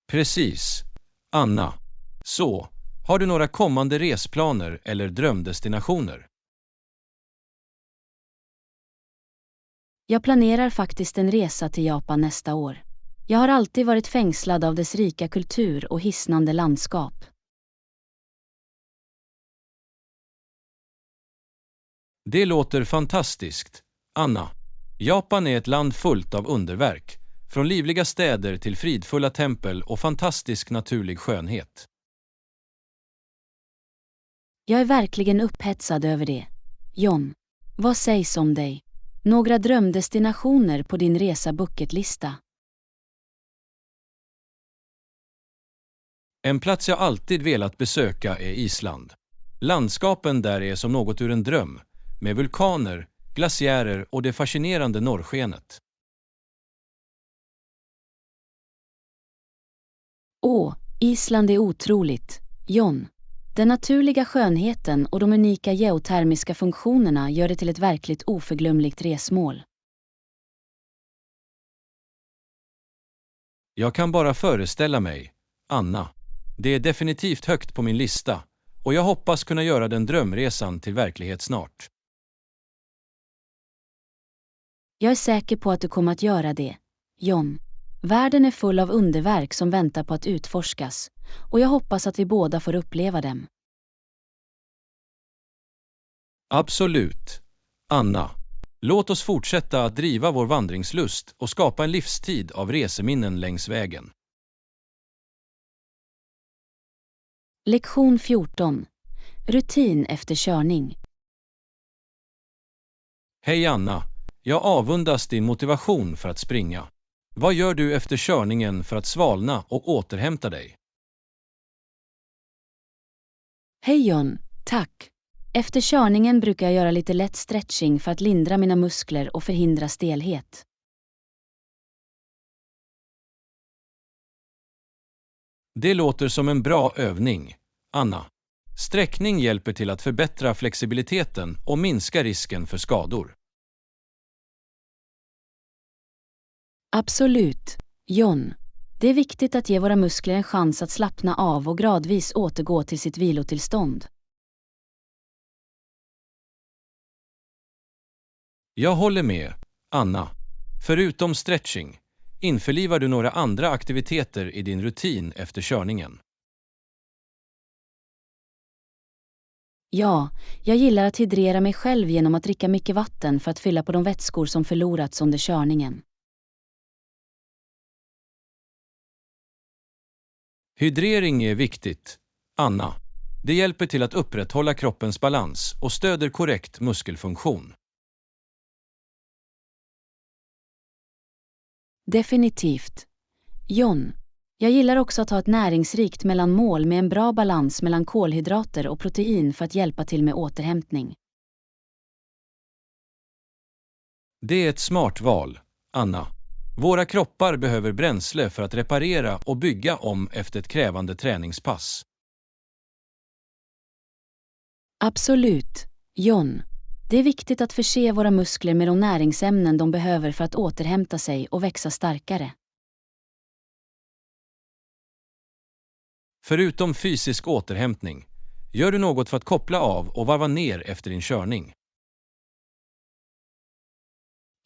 B: Precis, Anna. Så, har du några kommande resplaner eller drömdestinationer?
A: Jag planerar faktiskt en resa till Japan nästa år. Jag har alltid varit fängslad av dess rika kultur och hisnande landskap.
B: Det låter fantastiskt, Anna. Japan är ett land fullt av underverk, från livliga städer till fridfulla tempel och fantastisk naturlig skönhet.
A: Jag är verkligen upphetsad över det. John, vad sägs om dig? Några drömdestinationer på din resa bucketlista?
B: En plats jag alltid velat besöka är Island. Landskapen där är som något ur en dröm, med vulkaner, glaciärer och det fascinerande norrskenet.
A: Island är otroligt, John. Den naturliga skönheten och de unika geotermiska funktionerna gör det till ett verkligt oförglömligt resmål.
B: Jag kan bara föreställa mig, Anna. Det är definitivt högt på min lista och jag hoppas kunna göra den drömresan till verklighet snart.
A: Jag är säker på att du kommer att göra det, John. Världen är full av underverk som väntar på att utforskas, och jag hoppas att vi båda får uppleva dem.
B: Absolut, Anna. Låt oss fortsätta att driva vår vandringslust och skapa en livstid av reseminnen längs vägen.
A: Lektion 14. Rutin efter körning.
B: Hej Anna, jag avundas din motivation för att springa. Vad gör du efter körningen för att svalna och återhämta dig?
A: Hej John, tack. Efter körningen brukar jag göra lite lätt stretching för att lindra mina muskler och förhindra stelhet.
B: Det låter som en bra övning, Anna. Sträckning hjälper till att förbättra flexibiliteten och minska risken för skador.
A: Absolut, John. Det är viktigt att ge våra muskler en chans att slappna av och gradvis återgå till sitt vilotillstånd.
B: Jag håller med, Anna. Förutom stretching, införlivar du några andra aktiviteter i din rutin efter körningen?
A: Ja, jag gillar att hydrera mig själv genom att dricka mycket vatten för att fylla på de vätskor som förlorats under körningen.
B: Hydrering är viktigt, Anna. Det hjälper till att upprätthålla kroppens balans och stöder korrekt muskelfunktion.
A: Definitivt. John, jag gillar också att ha ett näringsrikt mellanmål med en bra balans mellan kolhydrater och protein för att hjälpa till med återhämtning.
B: Det är ett smart val, Anna. Våra kroppar behöver bränsle för att reparera och bygga om efter ett krävande träningspass.
A: Absolut, John. Det är viktigt att förse våra muskler med de näringsämnen de behöver för att återhämta sig och växa starkare.
B: Förutom fysisk återhämtning, gör du något för att koppla av och varva ner efter din körning?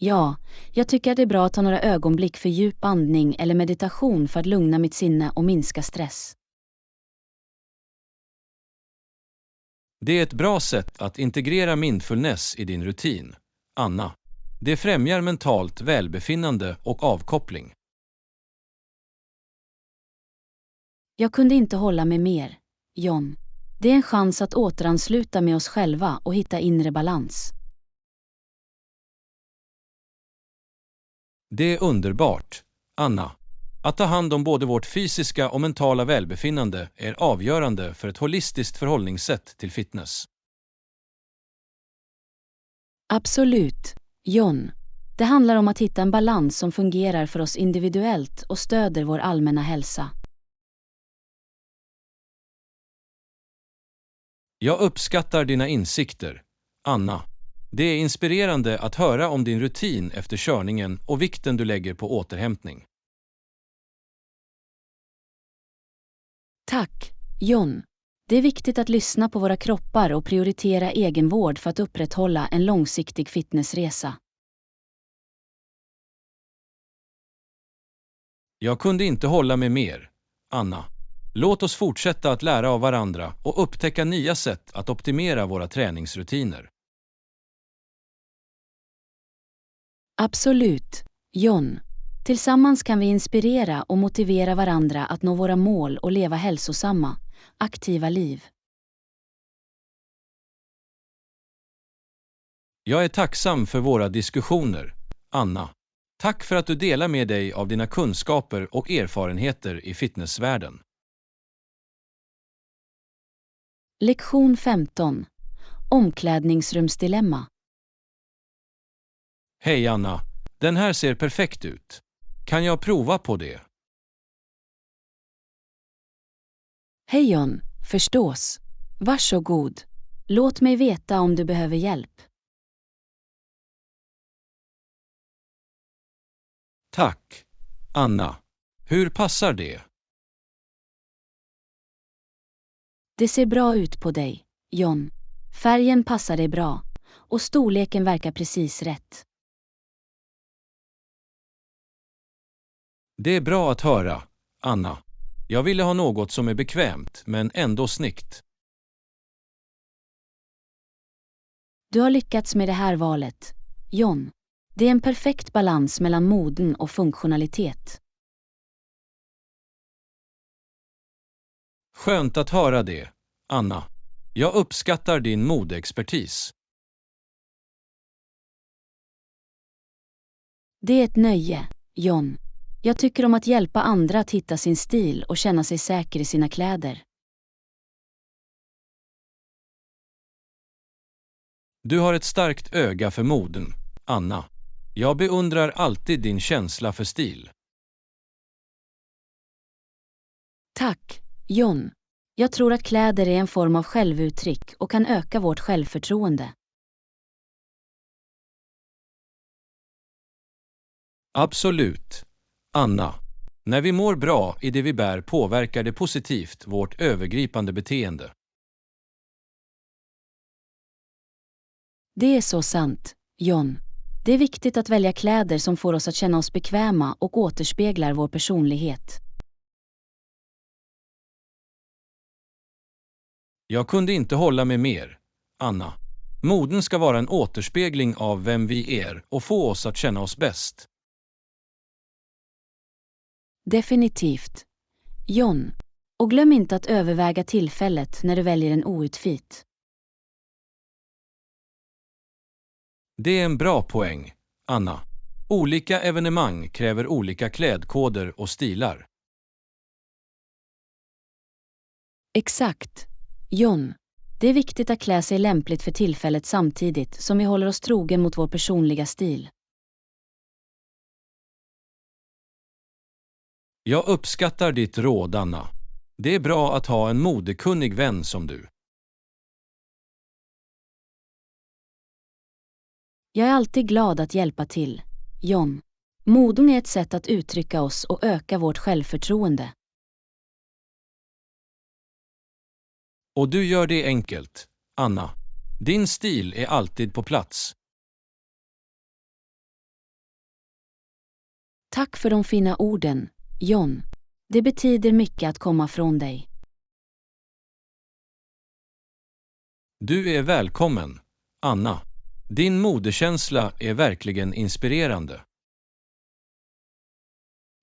A: Ja, jag tycker att det är bra att ta några ögonblick för djup andning eller meditation för att lugna mitt sinne och minska stress.
B: Det är ett bra sätt att integrera mindfulness i din rutin, Anna. Det främjar mentalt välbefinnande och avkoppling.
A: Jag kunde inte hålla med mer, John. Det är en chans att återansluta med oss själva och hitta inre balans.
B: Det är underbart, Anna. Att ta hand om både vårt fysiska och mentala välbefinnande är avgörande för ett holistiskt förhållningssätt till fitness.
A: Absolut, John. Det handlar om att hitta en balans som fungerar för oss individuellt och stöder vår allmänna hälsa.
B: Jag uppskattar dina insikter, Anna. Det är inspirerande att höra om din rutin efter körningen och vikten du lägger på återhämtning.
A: Tack, John. Det är viktigt att lyssna på våra kroppar och prioritera egenvård för att upprätthålla en långsiktig fitnessresa.
B: Jag kunde inte hålla med mer, Anna. Låt oss fortsätta att lära av varandra och upptäcka nya sätt att optimera våra träningsrutiner.
A: Absolut, John. Tillsammans kan vi inspirera och motivera varandra att nå våra mål och leva hälsosamma, aktiva liv.
B: Jag är tacksam för våra diskussioner, Anna. Tack för att du delar med dig av dina kunskaper och erfarenheter i fitnessvärlden.
A: Lektion 15. Omklädningsrumsdilemma.
B: Hej Anna, den här ser perfekt ut. Kan jag prova på det?
A: Hej John, förstås. Varsågod. Låt mig veta om du behöver hjälp.
B: Tack, Anna. Hur passar det?
A: Det ser bra ut på dig, John. Färgen passar dig bra och storleken verkar precis rätt.
B: Det är bra att höra, Anna. Jag ville ha något som är bekvämt men ändå snyggt.
A: Du har lyckats med det här valet, John. Det är en perfekt balans mellan moden och funktionalitet.
B: Skönt att höra det, Anna. Jag uppskattar din modeexpertis.
A: Det är ett nöje, John. Jag tycker om att hjälpa andra att hitta sin stil och känna sig säker i sina kläder.
B: Du har ett starkt öga för moden, Anna. Jag beundrar alltid din känsla för stil.
A: Tack, John. Jag tror att kläder är en form av självuttryck och kan öka vårt självförtroende.
B: Absolut, Anna. När vi mår bra i det vi bär påverkar det positivt vårt övergripande beteende.
A: Det är så sant, John. Det är viktigt att välja kläder som får oss att känna oss bekväma och återspeglar vår personlighet.
B: Jag kunde inte hålla med mer, Anna. Moden ska vara en återspegling av vem vi är och få oss att känna oss bäst.
A: Definitivt. John. Och glöm inte att överväga tillfället när du väljer en outfit.
B: Det är en bra poäng, Anna. Olika evenemang kräver olika klädkoder och stilar.
A: Exakt. John. Det är viktigt att klä sig lämpligt för tillfället samtidigt som vi håller oss trogen mot vår personliga stil.
B: Jag uppskattar ditt råd, Anna. Det är bra att ha en modekunnig vän som du.
A: Jag är alltid glad att hjälpa till, John. Moden är ett sätt att uttrycka oss och öka vårt självförtroende.
B: Och du gör det enkelt, Anna. Din stil är alltid på plats.
A: Tack för de fina orden, John. Det betyder mycket att komma från dig.
B: Du är välkommen, Anna. Din modekänsla är verkligen inspirerande.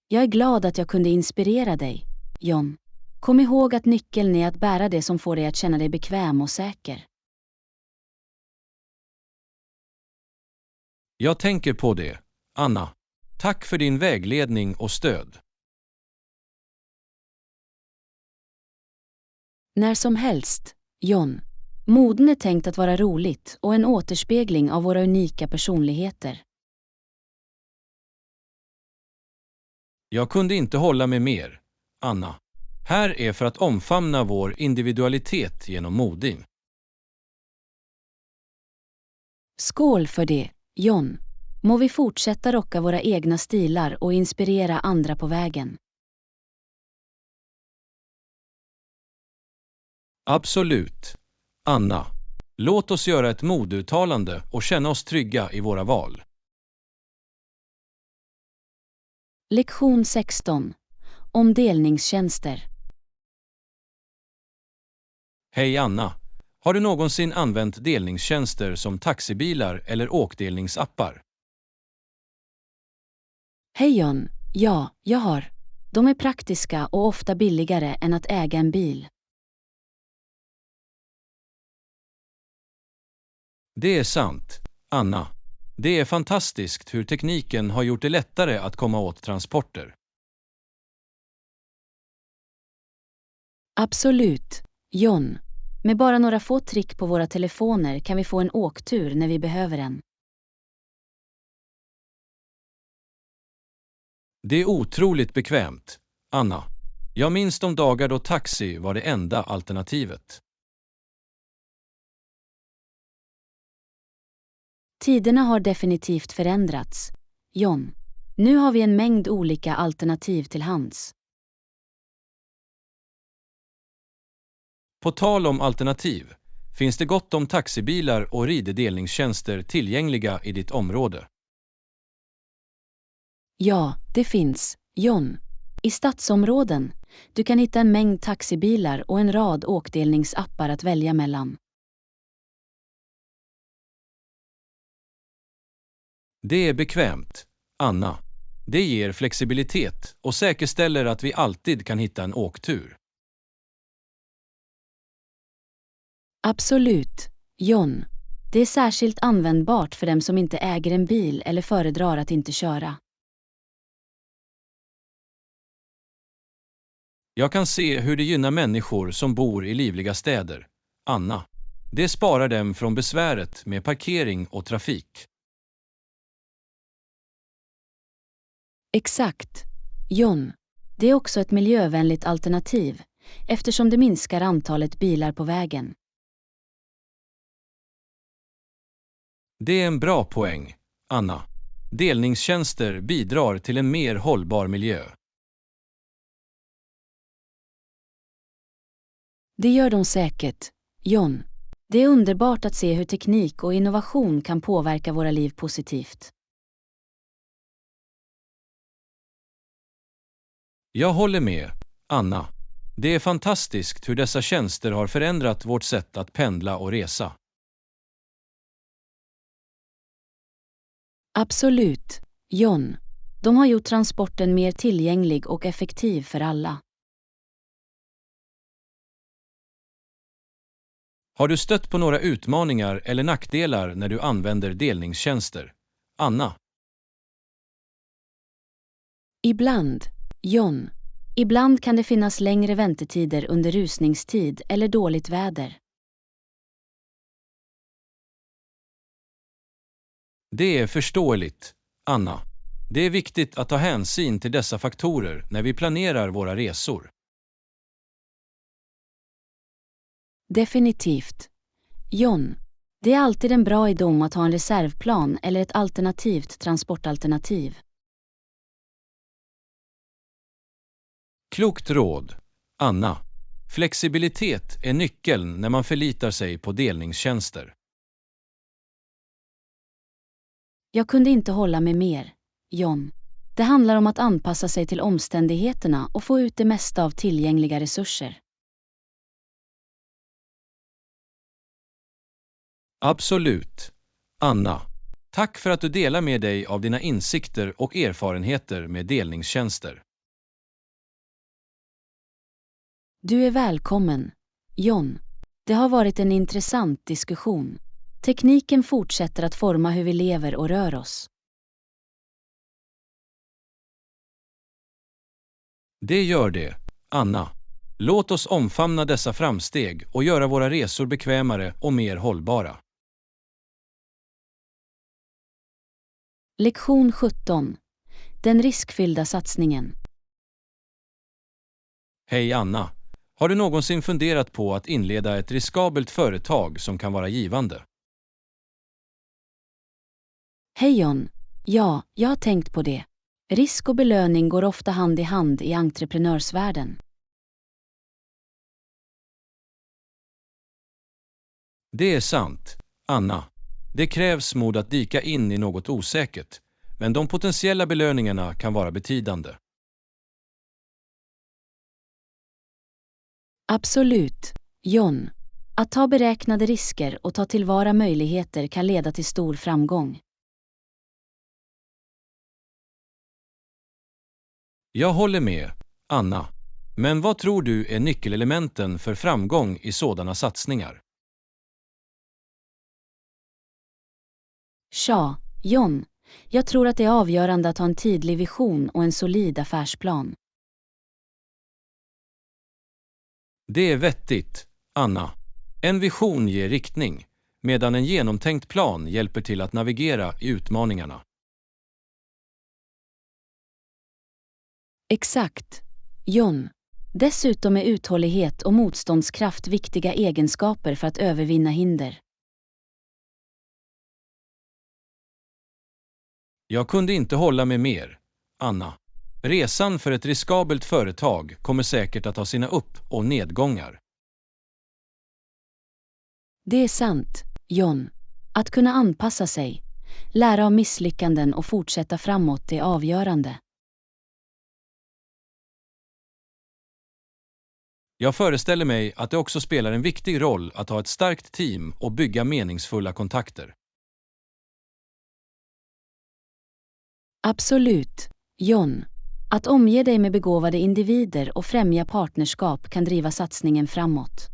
A: Jag är glad att jag kunde inspirera dig, John. Kom ihåg att nyckeln är att bära det som får dig att känna dig bekväm och säker.
B: Jag tänker på det, Anna. Tack för din vägledning och stöd.
A: När som helst, John. Moden är tänkt att vara roligt och en återspegling av våra unika personligheter.
B: Jag kunde inte hålla med mer, Anna. Här är för att omfamna vår individualitet genom moding.
A: Skål för det, John. Må vi fortsätta rocka våra egna stilar och inspirera andra på vägen.
B: Absolut, Anna. Låt oss göra ett modeuttalande och känna oss trygga i våra val.
A: Lektion 16. Om delningstjänster.
B: Hej Anna. Har du någonsin använt delningstjänster som taxibilar eller åkdelningsappar?
A: Hej John. Ja, jag har. De är praktiska och ofta billigare än att äga en bil.
B: Det är sant, Anna. Det är fantastiskt hur tekniken har gjort det lättare att komma åt transporter.
A: Absolut, John. Med bara några få trick på våra telefoner kan vi få en åktur när vi behöver en.
B: Det är otroligt bekvämt, Anna. Jag minns de dagar då taxi var det enda alternativet.
A: Tiderna har definitivt förändrats, John. Nu har vi en mängd olika alternativ till hands.
B: På tal om alternativ, finns det gott om taxibilar och ridedelningstjänster tillgängliga i ditt område?
A: Ja, det finns, John. I stadsområden. Du kan hitta en mängd taxibilar och en rad åkdelningsappar att välja mellan.
B: Det är bekvämt, Anna. Det ger flexibilitet och säkerställer att vi alltid kan hitta en åktur.
A: Absolut, John. Det är särskilt användbart för dem som inte äger en bil eller föredrar att inte köra.
B: Jag kan se hur det gynnar människor som bor i livliga städer, Anna. Det sparar dem från besväret med parkering och trafik.
A: Exakt, John. Det är också ett miljövänligt alternativ, eftersom det minskar antalet bilar på vägen.
B: Det är en bra poäng, Anna. Delningstjänster bidrar till en mer hållbar miljö.
A: Det gör de säkert, John. Det är underbart att se hur teknik och innovation kan påverka våra liv positivt.
B: Jag håller med, Anna. Det är fantastiskt hur dessa tjänster har förändrat vårt sätt att pendla och resa.
A: Absolut, John. De har gjort transporten mer tillgänglig och effektiv för alla.
B: Har du stött på några utmaningar eller nackdelar när du använder delningstjänster, Anna?
A: Ibland, John. Ibland kan det finnas längre väntetider under rusningstid eller dåligt väder.
B: Det är förståeligt, Anna. Det är viktigt att ta hänsyn till dessa faktorer när vi planerar våra resor.
A: Definitivt. John. Det är alltid en bra idé att ha en reservplan eller ett alternativt transportalternativ.
B: Klokt råd, Anna. Flexibilitet är nyckeln när man förlitar sig på delningstjänster.
A: Jag kunde inte hålla med mer, John. Det handlar om att anpassa sig till omständigheterna och få ut det mesta av tillgängliga resurser.
B: Absolut. Anna, tack för att du delar med dig av dina insikter och erfarenheter med delningstjänster.
A: Du är välkommen, John. Det har varit en intressant diskussion. Tekniken fortsätter att forma hur vi lever och rör oss.
B: Det gör det, Anna. Låt oss omfamna dessa framsteg och göra våra resor bekvämare och mer hållbara.
A: Lektion 17. Den riskfyllda satsningen.
B: Hej Anna. Har du någonsin funderat på att inleda ett riskabelt företag som kan vara givande?
A: Hej John. Ja, jag har tänkt på det. Risk och belöning går ofta hand i hand i entreprenörsvärlden.
B: Det är sant, Anna. Det krävs mod att dyka in i något osäkert, men de potentiella belöningarna kan vara betydande.
A: Absolut, John. Att ta beräknade risker och ta tillvara möjligheter kan leda till stor framgång.
B: Jag håller med, Anna. Men vad tror du är nyckelelementen för framgång i sådana satsningar?
A: Tja, John. Jag tror att det är avgörande att ha en tydlig vision och en solid affärsplan.
B: Det är vettigt, Anna. En vision ger riktning, medan en genomtänkt plan hjälper till att navigera i utmaningarna.
A: Exakt, John. Dessutom är uthållighet och motståndskraft viktiga egenskaper för att övervinna hinder.
B: Jag kunde inte hålla med mer, Anna. Resan för ett riskabelt företag kommer säkert att ha sina upp- och nedgångar.
A: Det är sant, John. Att kunna anpassa sig, lära av misslyckanden och fortsätta framåt är avgörande.
B: Jag föreställer mig att det också spelar en viktig roll att ha ett starkt team och bygga meningsfulla kontakter.
A: Absolut, John. Att omge dig med begåvade individer och främja partnerskap kan driva satsningen framåt.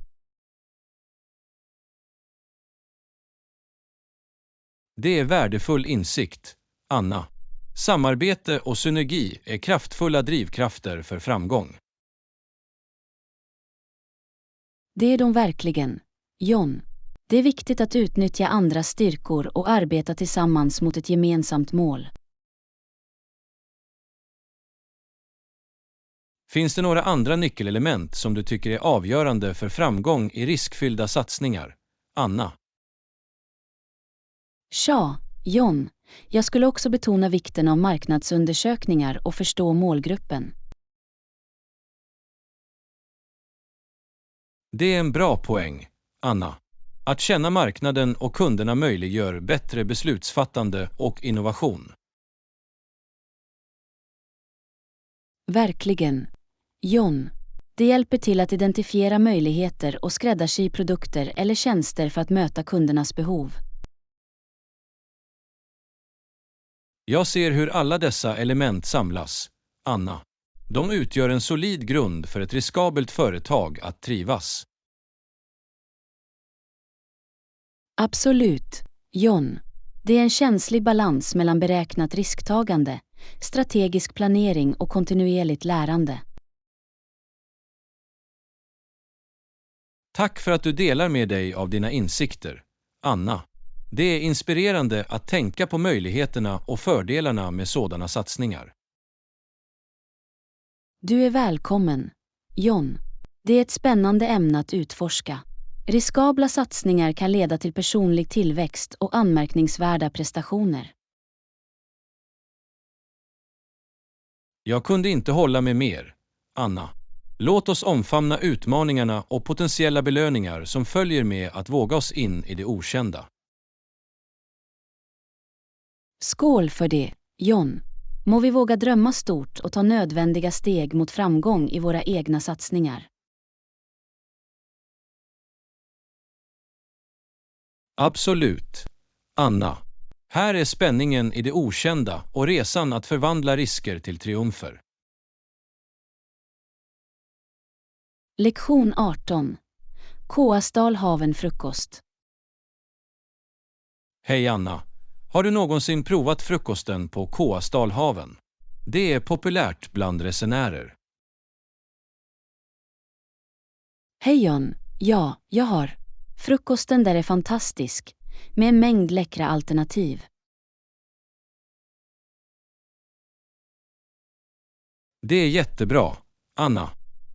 B: Det är värdefull insikt, Anna. Samarbete och synergi är kraftfulla drivkrafter för framgång.
A: Det är de verkligen, John. Det är viktigt att utnyttja andras styrkor och arbeta tillsammans mot ett gemensamt mål.
B: Finns det några andra nyckelelement som du tycker är avgörande för framgång i riskfyllda satsningar, Anna?
A: Tja, John. Jag skulle också betona vikten av marknadsundersökningar och förstå målgruppen.
B: Det är en bra poäng, Anna. Att känna marknaden och kunderna möjliggör bättre beslutsfattande och innovation.
A: Verkligen, John. Det hjälper till att identifiera möjligheter och skräddarsy produkter eller tjänster för att möta kundernas behov.
B: Jag ser hur alla dessa element samlas, Anna. De utgör en solid grund för ett riskabelt företag att trivas.
A: Absolut, John. Det är en känslig balans mellan beräknat risktagande, strategisk planering och kontinuerligt lärande.
B: Tack för att du delar med dig av dina insikter, Anna. Det är inspirerande att tänka på möjligheterna och fördelarna med sådana satsningar.
A: Du är välkommen, John. Det är ett spännande ämne att utforska. Riskabla satsningar kan leda till personlig tillväxt och anmärkningsvärda prestationer.
B: Jag kunde inte hålla med mer, Anna. Låt oss omfamna utmaningarna och potentiella belöningar som följer med att våga oss in i det okända.
A: Skål för det, John. Må vi våga drömma stort och ta nödvändiga steg mot framgång i våra egna satsningar.
B: Absolut. Anna. Här är spänningen i det okända och resan att förvandla risker till triumfer.
A: Lektion 18. Koasdal haven frukost.
B: Hej Anna. Har du någonsin provat frukosten på Koasdalhaven? Det är populärt bland resenärer.
A: Hej John. Ja, jag har. Frukosten där är fantastisk, med en mängd läckra alternativ.
B: Det är jättebra. Anna,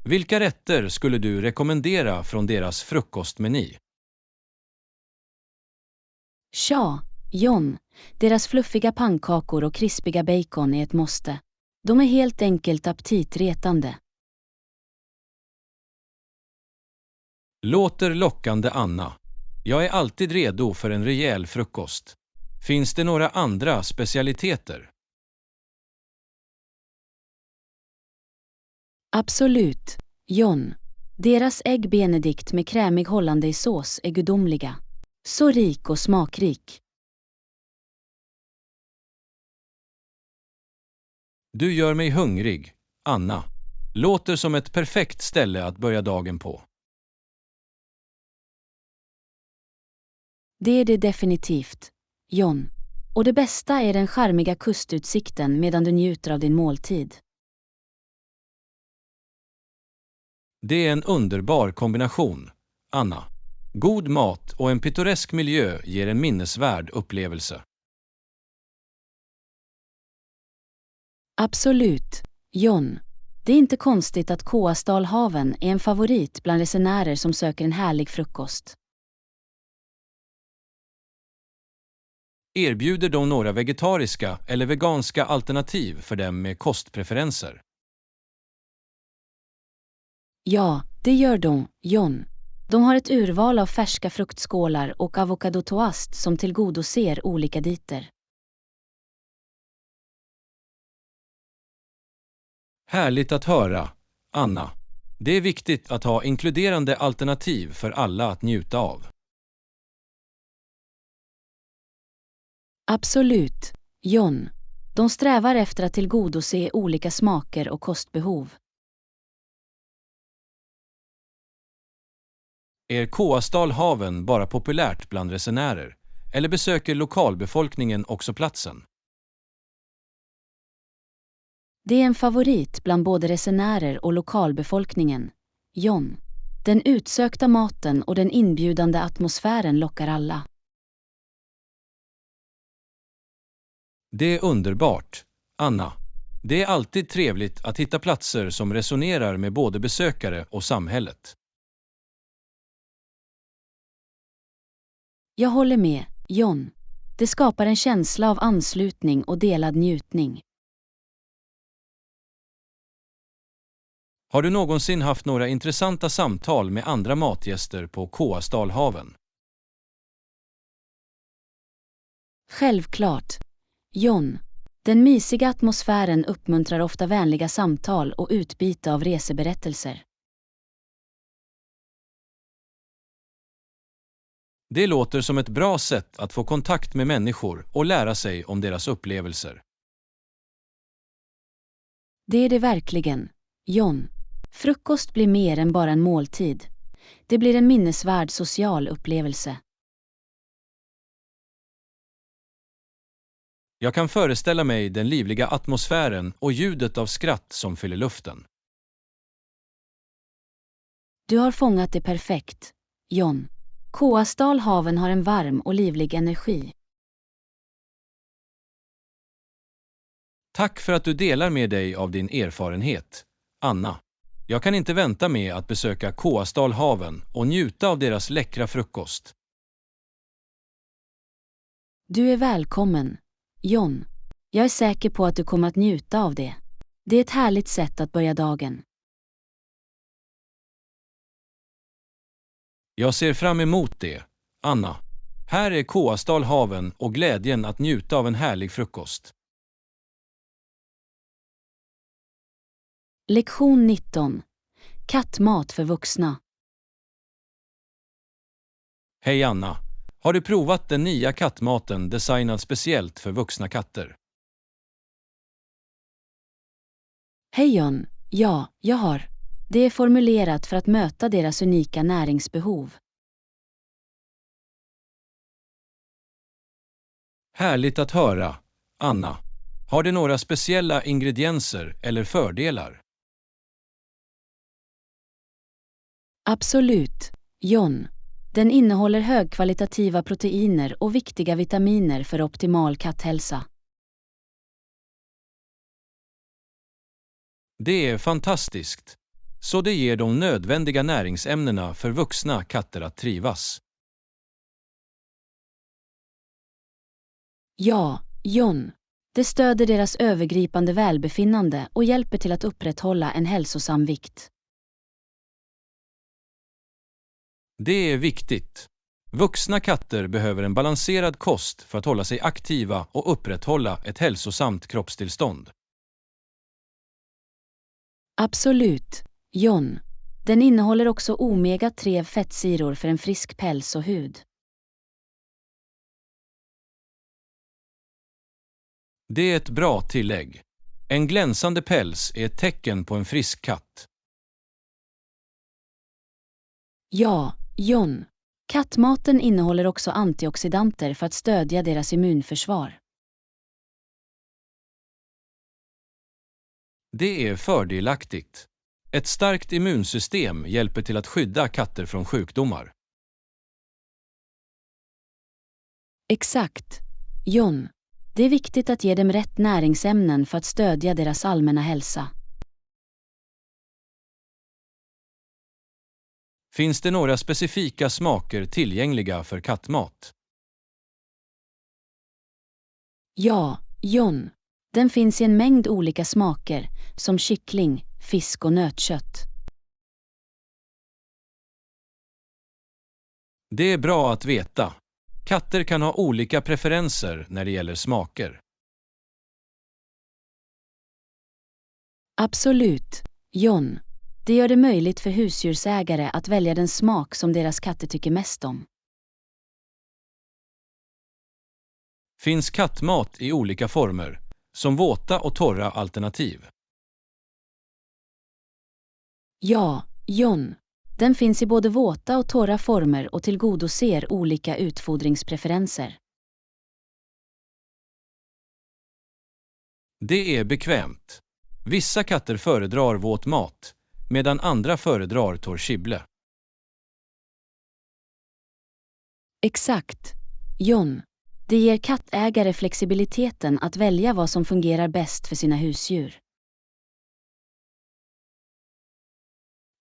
B: vilka rätter skulle du rekommendera från deras frukostmeny?
A: Tja, John. Deras fluffiga pannkakor och krispiga bacon är ett måste. De är helt enkelt aptitretande.
B: Låter lockande Anna. Jag är alltid redo för en rejäl frukost. Finns det några andra specialiteter?
A: Absolut, John. Deras ägg benedikt med krämig hollandaisesås är gudomliga. Så rik och smakrik.
B: Du gör mig hungrig, Anna. Låter som ett perfekt ställe att börja dagen på.
A: Det är det definitivt, John. Och det bästa är den charmiga kustutsikten medan du njuter av din måltid.
B: Det är en underbar kombination, Anna. God mat och en pittoresk miljö ger en minnesvärd upplevelse.
A: Absolut, John. Det är inte konstigt att Koasdalhaven är en favorit bland resenärer som söker en härlig frukost.
B: Erbjuder de några vegetariska eller veganska alternativ för dem med kostpreferenser?
A: Ja, det gör de, John. De har ett urval av färska fruktskålar och avokadotoast som tillgodoser olika dieter.
B: Härligt att höra, Anna. Det är viktigt att ha inkluderande alternativ för alla att njuta av.
A: Absolut, John. De strävar efter att tillgodose olika smaker och kostbehov.
B: Är Koasdalhaven bara populärt bland resenärer, eller besöker lokalbefolkningen också platsen?
A: Det är en favorit bland både resenärer och lokalbefolkningen, John. Den utsökta maten och den inbjudande atmosfären lockar alla.
B: Det är underbart, Anna. Det är alltid trevligt att hitta platser som resonerar med både besökare och samhället.
A: Jag håller med, John. Det skapar en känsla av anslutning och delad njutning.
B: Har du någonsin haft några intressanta samtal med andra matgäster på Koasdalhaven?
A: Självklart, John. Den mysiga atmosfären uppmuntrar ofta vänliga samtal och utbyte av reseberättelser.
B: Det låter som ett bra sätt att få kontakt med människor och lära sig om deras upplevelser.
A: Det är det verkligen, John. Frukost blir mer än bara en måltid. Det blir en minnesvärd social upplevelse.
B: Jag kan föreställa mig den livliga atmosfären och ljudet av skratt som fyller luften.
A: Du har fångat det perfekt, John. Koasdalhaven har en varm och livlig energi.
B: Tack för att du delar med dig av din erfarenhet, Anna. Jag kan inte vänta med att besöka Koasdalhaven och njuta av deras läckra frukost.
A: Du är välkommen, John. Jag är säker på att du kommer att njuta av det. Det är ett härligt sätt att börja dagen.
B: Jag ser fram emot det, Anna. Här är Koasdalhaven och glädjen att njuta av en härlig frukost.
A: Lektion 19. Kattmat för vuxna.
B: Hej Anna. Har du provat den nya kattmaten designad speciellt för vuxna katter?
A: Hej John, ja, jag har. Det är formulerat för att möta deras unika näringsbehov.
B: Härligt att höra, Anna. Har det några speciella ingredienser eller fördelar?
A: Absolut, John. Den innehåller högkvalitativa proteiner och viktiga vitaminer för optimal katthälsa.
B: Det är fantastiskt. Så det ger de nödvändiga näringsämnena för vuxna katter att trivas.
A: Ja, John. Det stöder deras övergripande välbefinnande och hjälper till att upprätthålla en hälsosam vikt.
B: Det är viktigt. Vuxna katter behöver en balanserad kost för att hålla sig aktiva och upprätthålla ett hälsosamt kroppstillstånd.
A: Absolut, John. Den innehåller också omega-3 fettsyror för en frisk päls och hud.
B: Det är ett bra tillägg. En glänsande päls är ett tecken på en frisk katt.
A: Ja, John. Kattmaten innehåller också antioxidanter för att stödja deras immunförsvar.
B: Det är fördelaktigt. Ett starkt immunsystem hjälper till att skydda katter från sjukdomar.
A: Exakt, John. Det är viktigt att ge dem rätt näringsämnen för att stödja deras allmänna hälsa.
B: Finns det några specifika smaker tillgängliga för kattmat?
A: Ja, John. Den finns i en mängd olika smaker, som kyckling, fisk och nötkött.
B: Det är bra att veta. Katter kan ha olika preferenser när det gäller smaker.
A: Absolut, John. Det gör det möjligt för husdjursägare att välja den smak som deras katter tycker mest om.
B: Finns kattmat i olika former, som våta och torra alternativ?
A: Ja, John. Den finns i både våta och torra former och tillgodoser olika utfodringspreferenser.
B: Det är bekvämt. Vissa katter föredrar våt mat, medan andra föredrar torr kibble.
A: Exakt, John. Det ger kattägare flexibiliteten att välja vad som fungerar bäst för sina husdjur.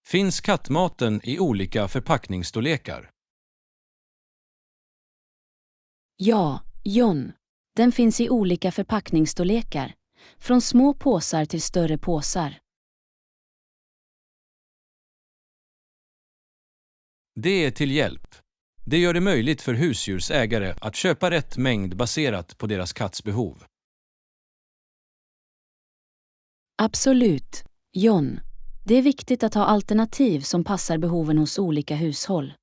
B: Finns kattmaten i olika förpackningsstorlekar?
A: Ja, John. Den finns i olika förpackningsstorlekar, från små påsar till större påsar.
B: Det är till hjälp. Det gör det möjligt för husdjursägare att köpa rätt mängd baserat på deras katts behov.
A: Absolut, John. Det är viktigt att ha alternativ som passar behoven hos olika hushåll.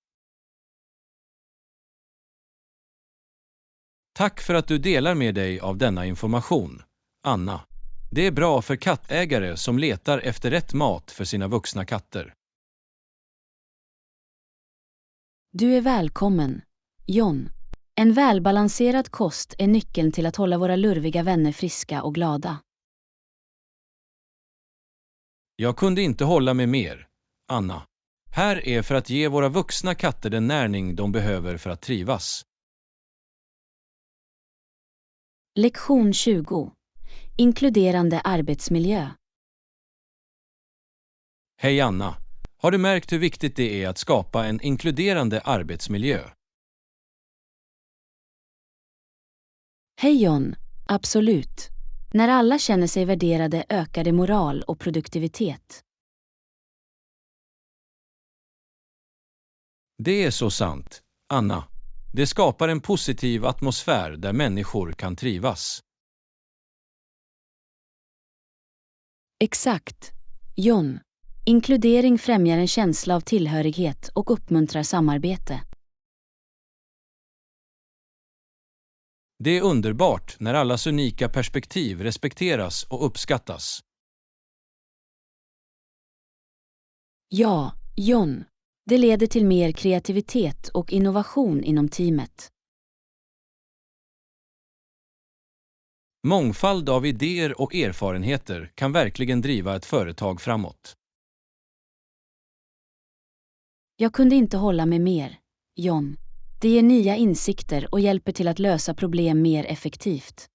B: Tack för att du delar med dig av denna information, Anna. Det är bra för kattägare som letar efter rätt mat för sina vuxna katter.
A: Du är välkommen, John. En välbalanserad kost är nyckeln till att hålla våra lurviga vänner friska och glada.
B: Jag kunde inte hålla med mer, Anna. Här är för att ge våra vuxna katter den näring de behöver för att trivas.
A: Lektion 20. Inkluderande arbetsmiljö.
B: Hej Anna, har du märkt hur viktigt det är att skapa en inkluderande arbetsmiljö?
A: Hej John, absolut. När alla känner sig värderade ökar det moral och produktivitet.
B: Det är så sant, Anna. Det skapar en positiv atmosfär där människor kan trivas.
A: Exakt, John. Inkludering främjar en känsla av tillhörighet och uppmuntrar samarbete.
B: Det är underbart när allas unika perspektiv respekteras och uppskattas.
A: Ja, John. Det leder till mer kreativitet och innovation inom teamet.
B: Mångfald av idéer och erfarenheter kan verkligen driva ett företag framåt.
A: Jag kunde inte hålla med mer, John. Det ger nya insikter och hjälper till att lösa problem mer effektivt.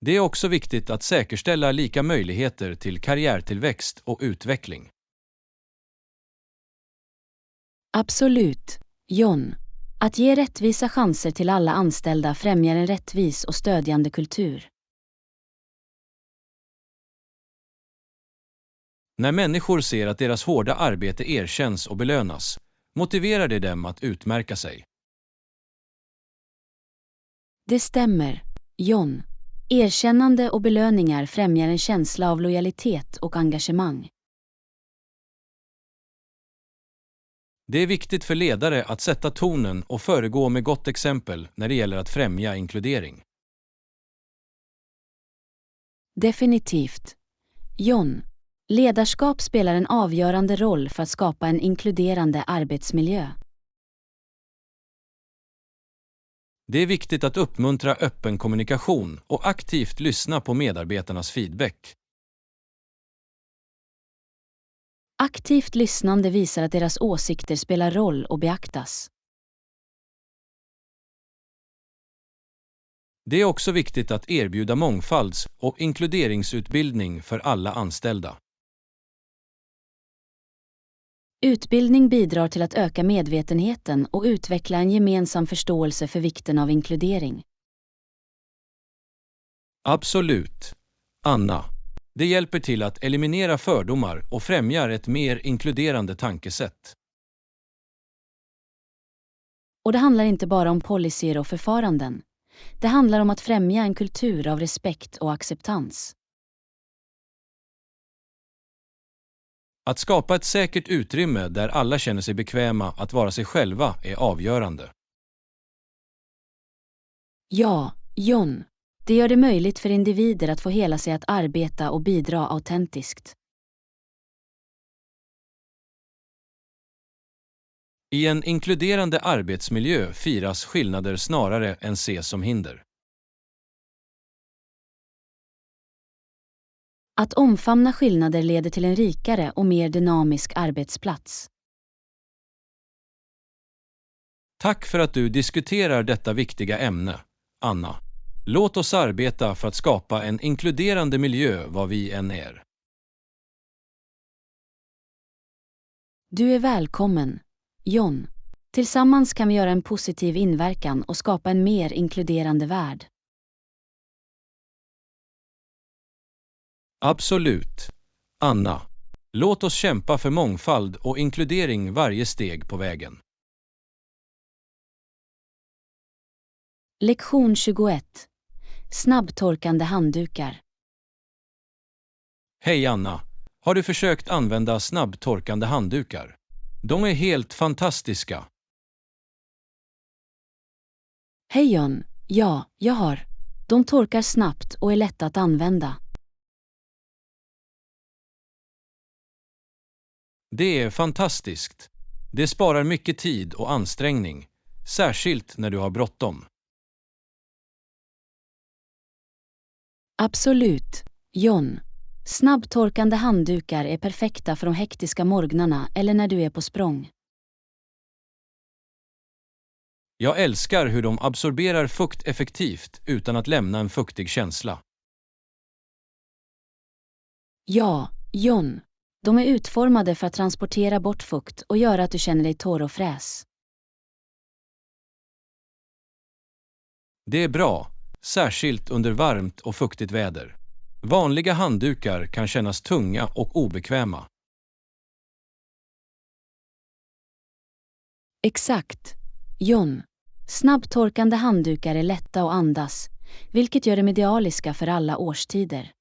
B: Det är också viktigt att säkerställa lika möjligheter till karriärtillväxt och utveckling.
A: Absolut, John. Att ge rättvisa chanser till alla anställda främjar en rättvis och stödjande kultur.
B: När människor ser att deras hårda arbete erkänns och belönas, motiverar det dem att utmärka sig.
A: Det stämmer, John. Erkännande och belöningar främjar en känsla av lojalitet och engagemang.
B: Det är viktigt för ledare att sätta tonen och föregå med gott exempel när det gäller att främja inkludering.
A: Definitivt. John. Ledarskap spelar en avgörande roll för att skapa en inkluderande arbetsmiljö.
B: Det är viktigt att uppmuntra öppen kommunikation och aktivt lyssna på medarbetarnas feedback.
A: Aktivt lyssnande visar att deras åsikter spelar roll och beaktas.
B: Det är också viktigt att erbjuda mångfalds- och inkluderingsutbildning för alla anställda.
A: Utbildning bidrar till att öka medvetenheten och utveckla en gemensam förståelse för vikten av inkludering.
B: Absolut. Anna. Det hjälper till att eliminera fördomar och främjar ett mer inkluderande tankesätt.
A: Och det handlar inte bara om policyer och förfaranden. Det handlar om att främja en kultur av respekt och acceptans.
B: Att skapa ett säkert utrymme där alla känner sig bekväma att vara sig själva är avgörande.
A: Ja, John. Det gör det möjligt för individer att få hela sig att arbeta och bidra autentiskt.
B: I en inkluderande arbetsmiljö firas skillnader snarare än ses som hinder.
A: Att omfamna skillnader leder till en rikare och mer dynamisk arbetsplats.
B: Tack för att du diskuterar detta viktiga ämne, Anna. Låt oss arbeta för att skapa en inkluderande miljö var vi än är.
A: Du är välkommen, John. Tillsammans kan vi göra en positiv inverkan och skapa en mer inkluderande värld.
B: Absolut. Anna. Låt oss kämpa för mångfald och inkludering varje steg på vägen.
A: Lektion 21. Snabbtorkande handdukar.
B: Hej Anna. Har du försökt använda snabbtorkande handdukar? De är helt fantastiska.
A: Hej John. Ja, jag har. De torkar snabbt och är lätta att använda.
B: Det är fantastiskt. Det sparar mycket tid och ansträngning, särskilt när du har bråttom.
A: Absolut, John. Snabbtorkande handdukar är perfekta för de hektiska morgnarna eller när du är på språng.
B: Jag älskar hur de absorberar fukt effektivt utan att lämna en fuktig känsla.
A: Ja, John. De är utformade för att transportera bort fukt och göra att du känner dig torr och fräs.
B: Det är bra, särskilt under varmt och fuktigt väder. Vanliga handdukar kan kännas tunga och obekväma.
A: Exakt, John. Snabbtorkande handdukar är lätta att andas, vilket gör dem idealiska för alla årstider.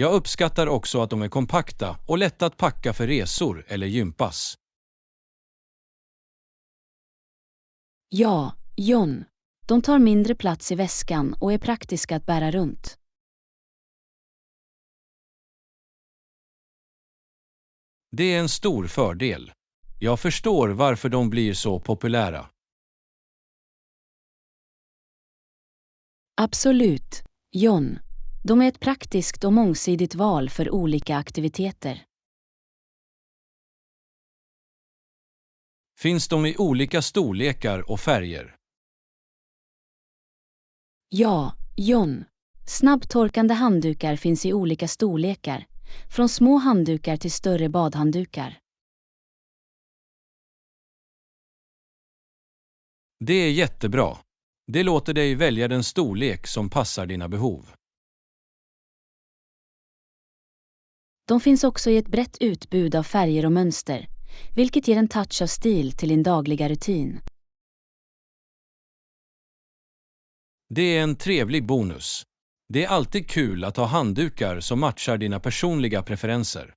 B: Jag uppskattar också att de är kompakta och lätta att packa för resor eller gympass.
A: Ja, John. De tar mindre plats i väskan och är praktiska att bära runt.
B: Det är en stor fördel. Jag förstår varför de blir så populära.
A: Absolut, John. De är ett praktiskt och mångsidigt val för olika aktiviteter.
B: Finns de i olika storlekar och färger?
A: Ja, John. Snabbtorkande handdukar finns i olika storlekar, från små handdukar till större badhanddukar.
B: Det är jättebra. Det låter dig välja den storlek som passar dina behov.
A: De finns också i ett brett utbud av färger och mönster, vilket ger en touch av stil till din dagliga rutin.
B: Det är en trevlig bonus. Det är alltid kul att ha handdukar som matchar dina personliga preferenser.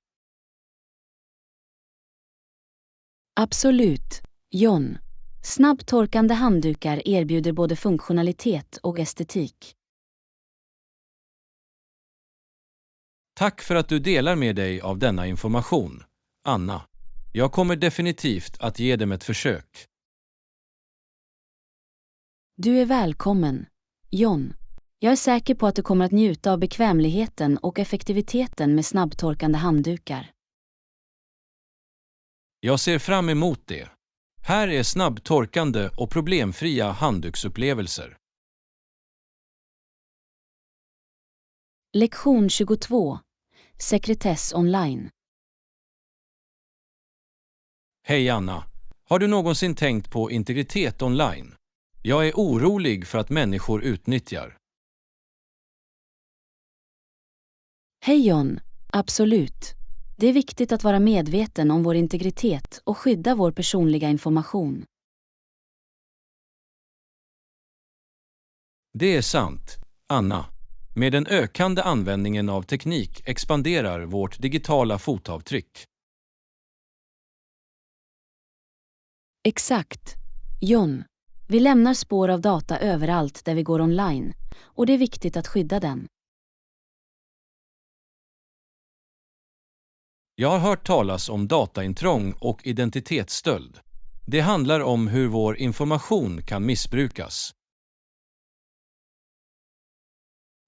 A: Absolut, John. Snabbtorkande handdukar erbjuder både funktionalitet och estetik.
B: Tack för att du delar med dig av denna information, Anna. Jag kommer definitivt att ge dem ett försök.
A: Du är välkommen, John. Jag är säker på att du kommer att njuta av bekvämligheten och effektiviteten med snabbtorkande handdukar.
B: Jag ser fram emot det. Här är snabbtorkande och problemfria handduksupplevelser.
A: Lektion 22. Sekretess online.
B: Hej Anna. Har du någonsin tänkt på integritet online? Jag är orolig för att människor utnyttjar.
A: Hej John, absolut. Det är viktigt att vara medveten om vår integritet och skydda vår personliga information.
B: Det är sant, Anna. Med den ökande användningen av teknik expanderar vårt digitala fotavtryck.
A: Exakt, John. Vi lämnar spår av data överallt där vi går online, och det är viktigt att skydda den.
B: Jag har hört talas om dataintrång och identitetsstöld. Det handlar om hur vår information kan missbrukas.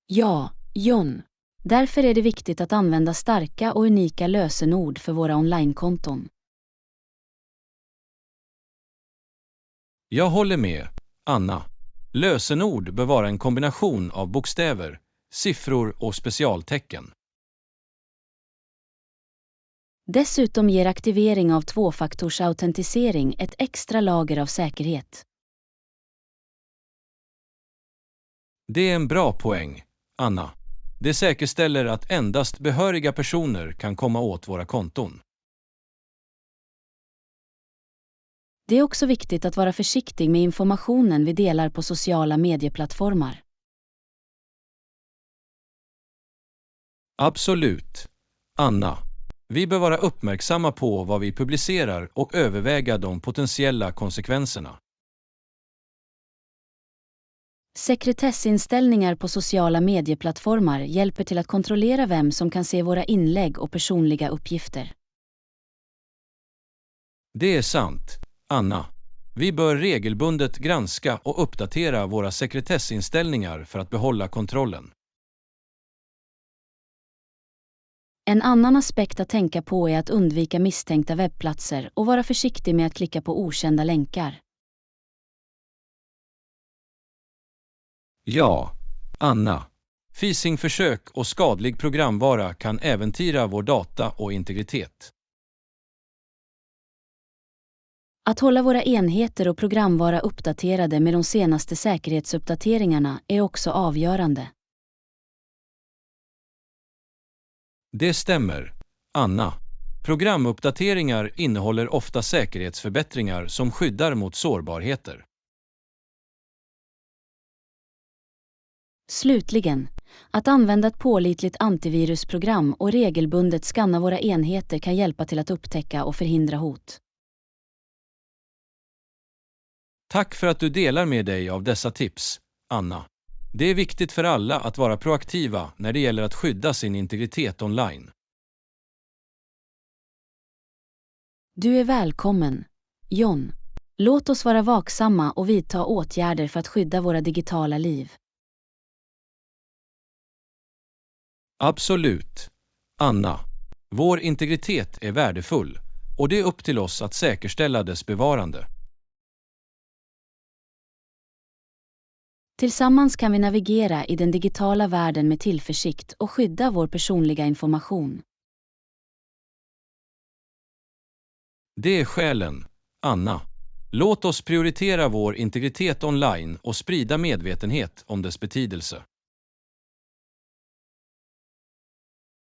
A: Ja, John. Därför är det viktigt att använda starka och unika lösenord för våra onlinekonton.
B: Jag håller med, Anna. Lösenord bör vara en kombination av bokstäver, siffror och specialtecken.
A: Dessutom ger aktivering av tvåfaktorsautentisering ett extra lager av säkerhet.
B: Det är en bra poäng, Anna. Det säkerställer att endast behöriga personer kan komma åt våra konton.
A: Det är också viktigt att vara försiktig med informationen vi delar på sociala medieplattformar.
B: Absolut, Anna. Vi bör vara uppmärksamma på vad vi publicerar och överväga de potentiella konsekvenserna.
A: Sekretessinställningar på sociala medieplattformar hjälper till att kontrollera vem som kan se våra inlägg och personliga uppgifter.
B: Det är sant, Anna. Vi bör regelbundet granska och uppdatera våra sekretessinställningar för att behålla kontrollen.
A: En annan aspekt att tänka på är att undvika misstänkta webbplatser och vara försiktig med att klicka på okända länkar.
B: Ja, Anna. Phishingförsök och skadlig programvara kan äventyra vår data och integritet.
A: Att hålla våra enheter och programvara uppdaterade med de senaste säkerhetsuppdateringarna är också avgörande.
B: Det stämmer, Anna. Programuppdateringar innehåller ofta säkerhetsförbättringar som skyddar mot sårbarheter.
A: Slutligen, att använda ett pålitligt antivirusprogram och regelbundet skanna våra enheter kan hjälpa till att upptäcka och förhindra hot.
B: Tack för att du delar med dig av dessa tips, Anna. Det är viktigt för alla att vara proaktiva när det gäller att skydda sin integritet online.
A: Du är välkommen, John. Låt oss vara vaksamma och vidta åtgärder för att skydda våra digitala liv.
B: Absolut, Anna. Vår integritet är värdefull och det är upp till oss att säkerställa dess bevarande.
A: Tillsammans kan vi navigera i den digitala världen med tillförsikt och skydda vår personliga information.
B: Det är skälen, Anna. Låt oss prioritera vår integritet online och sprida medvetenhet om dess betydelse.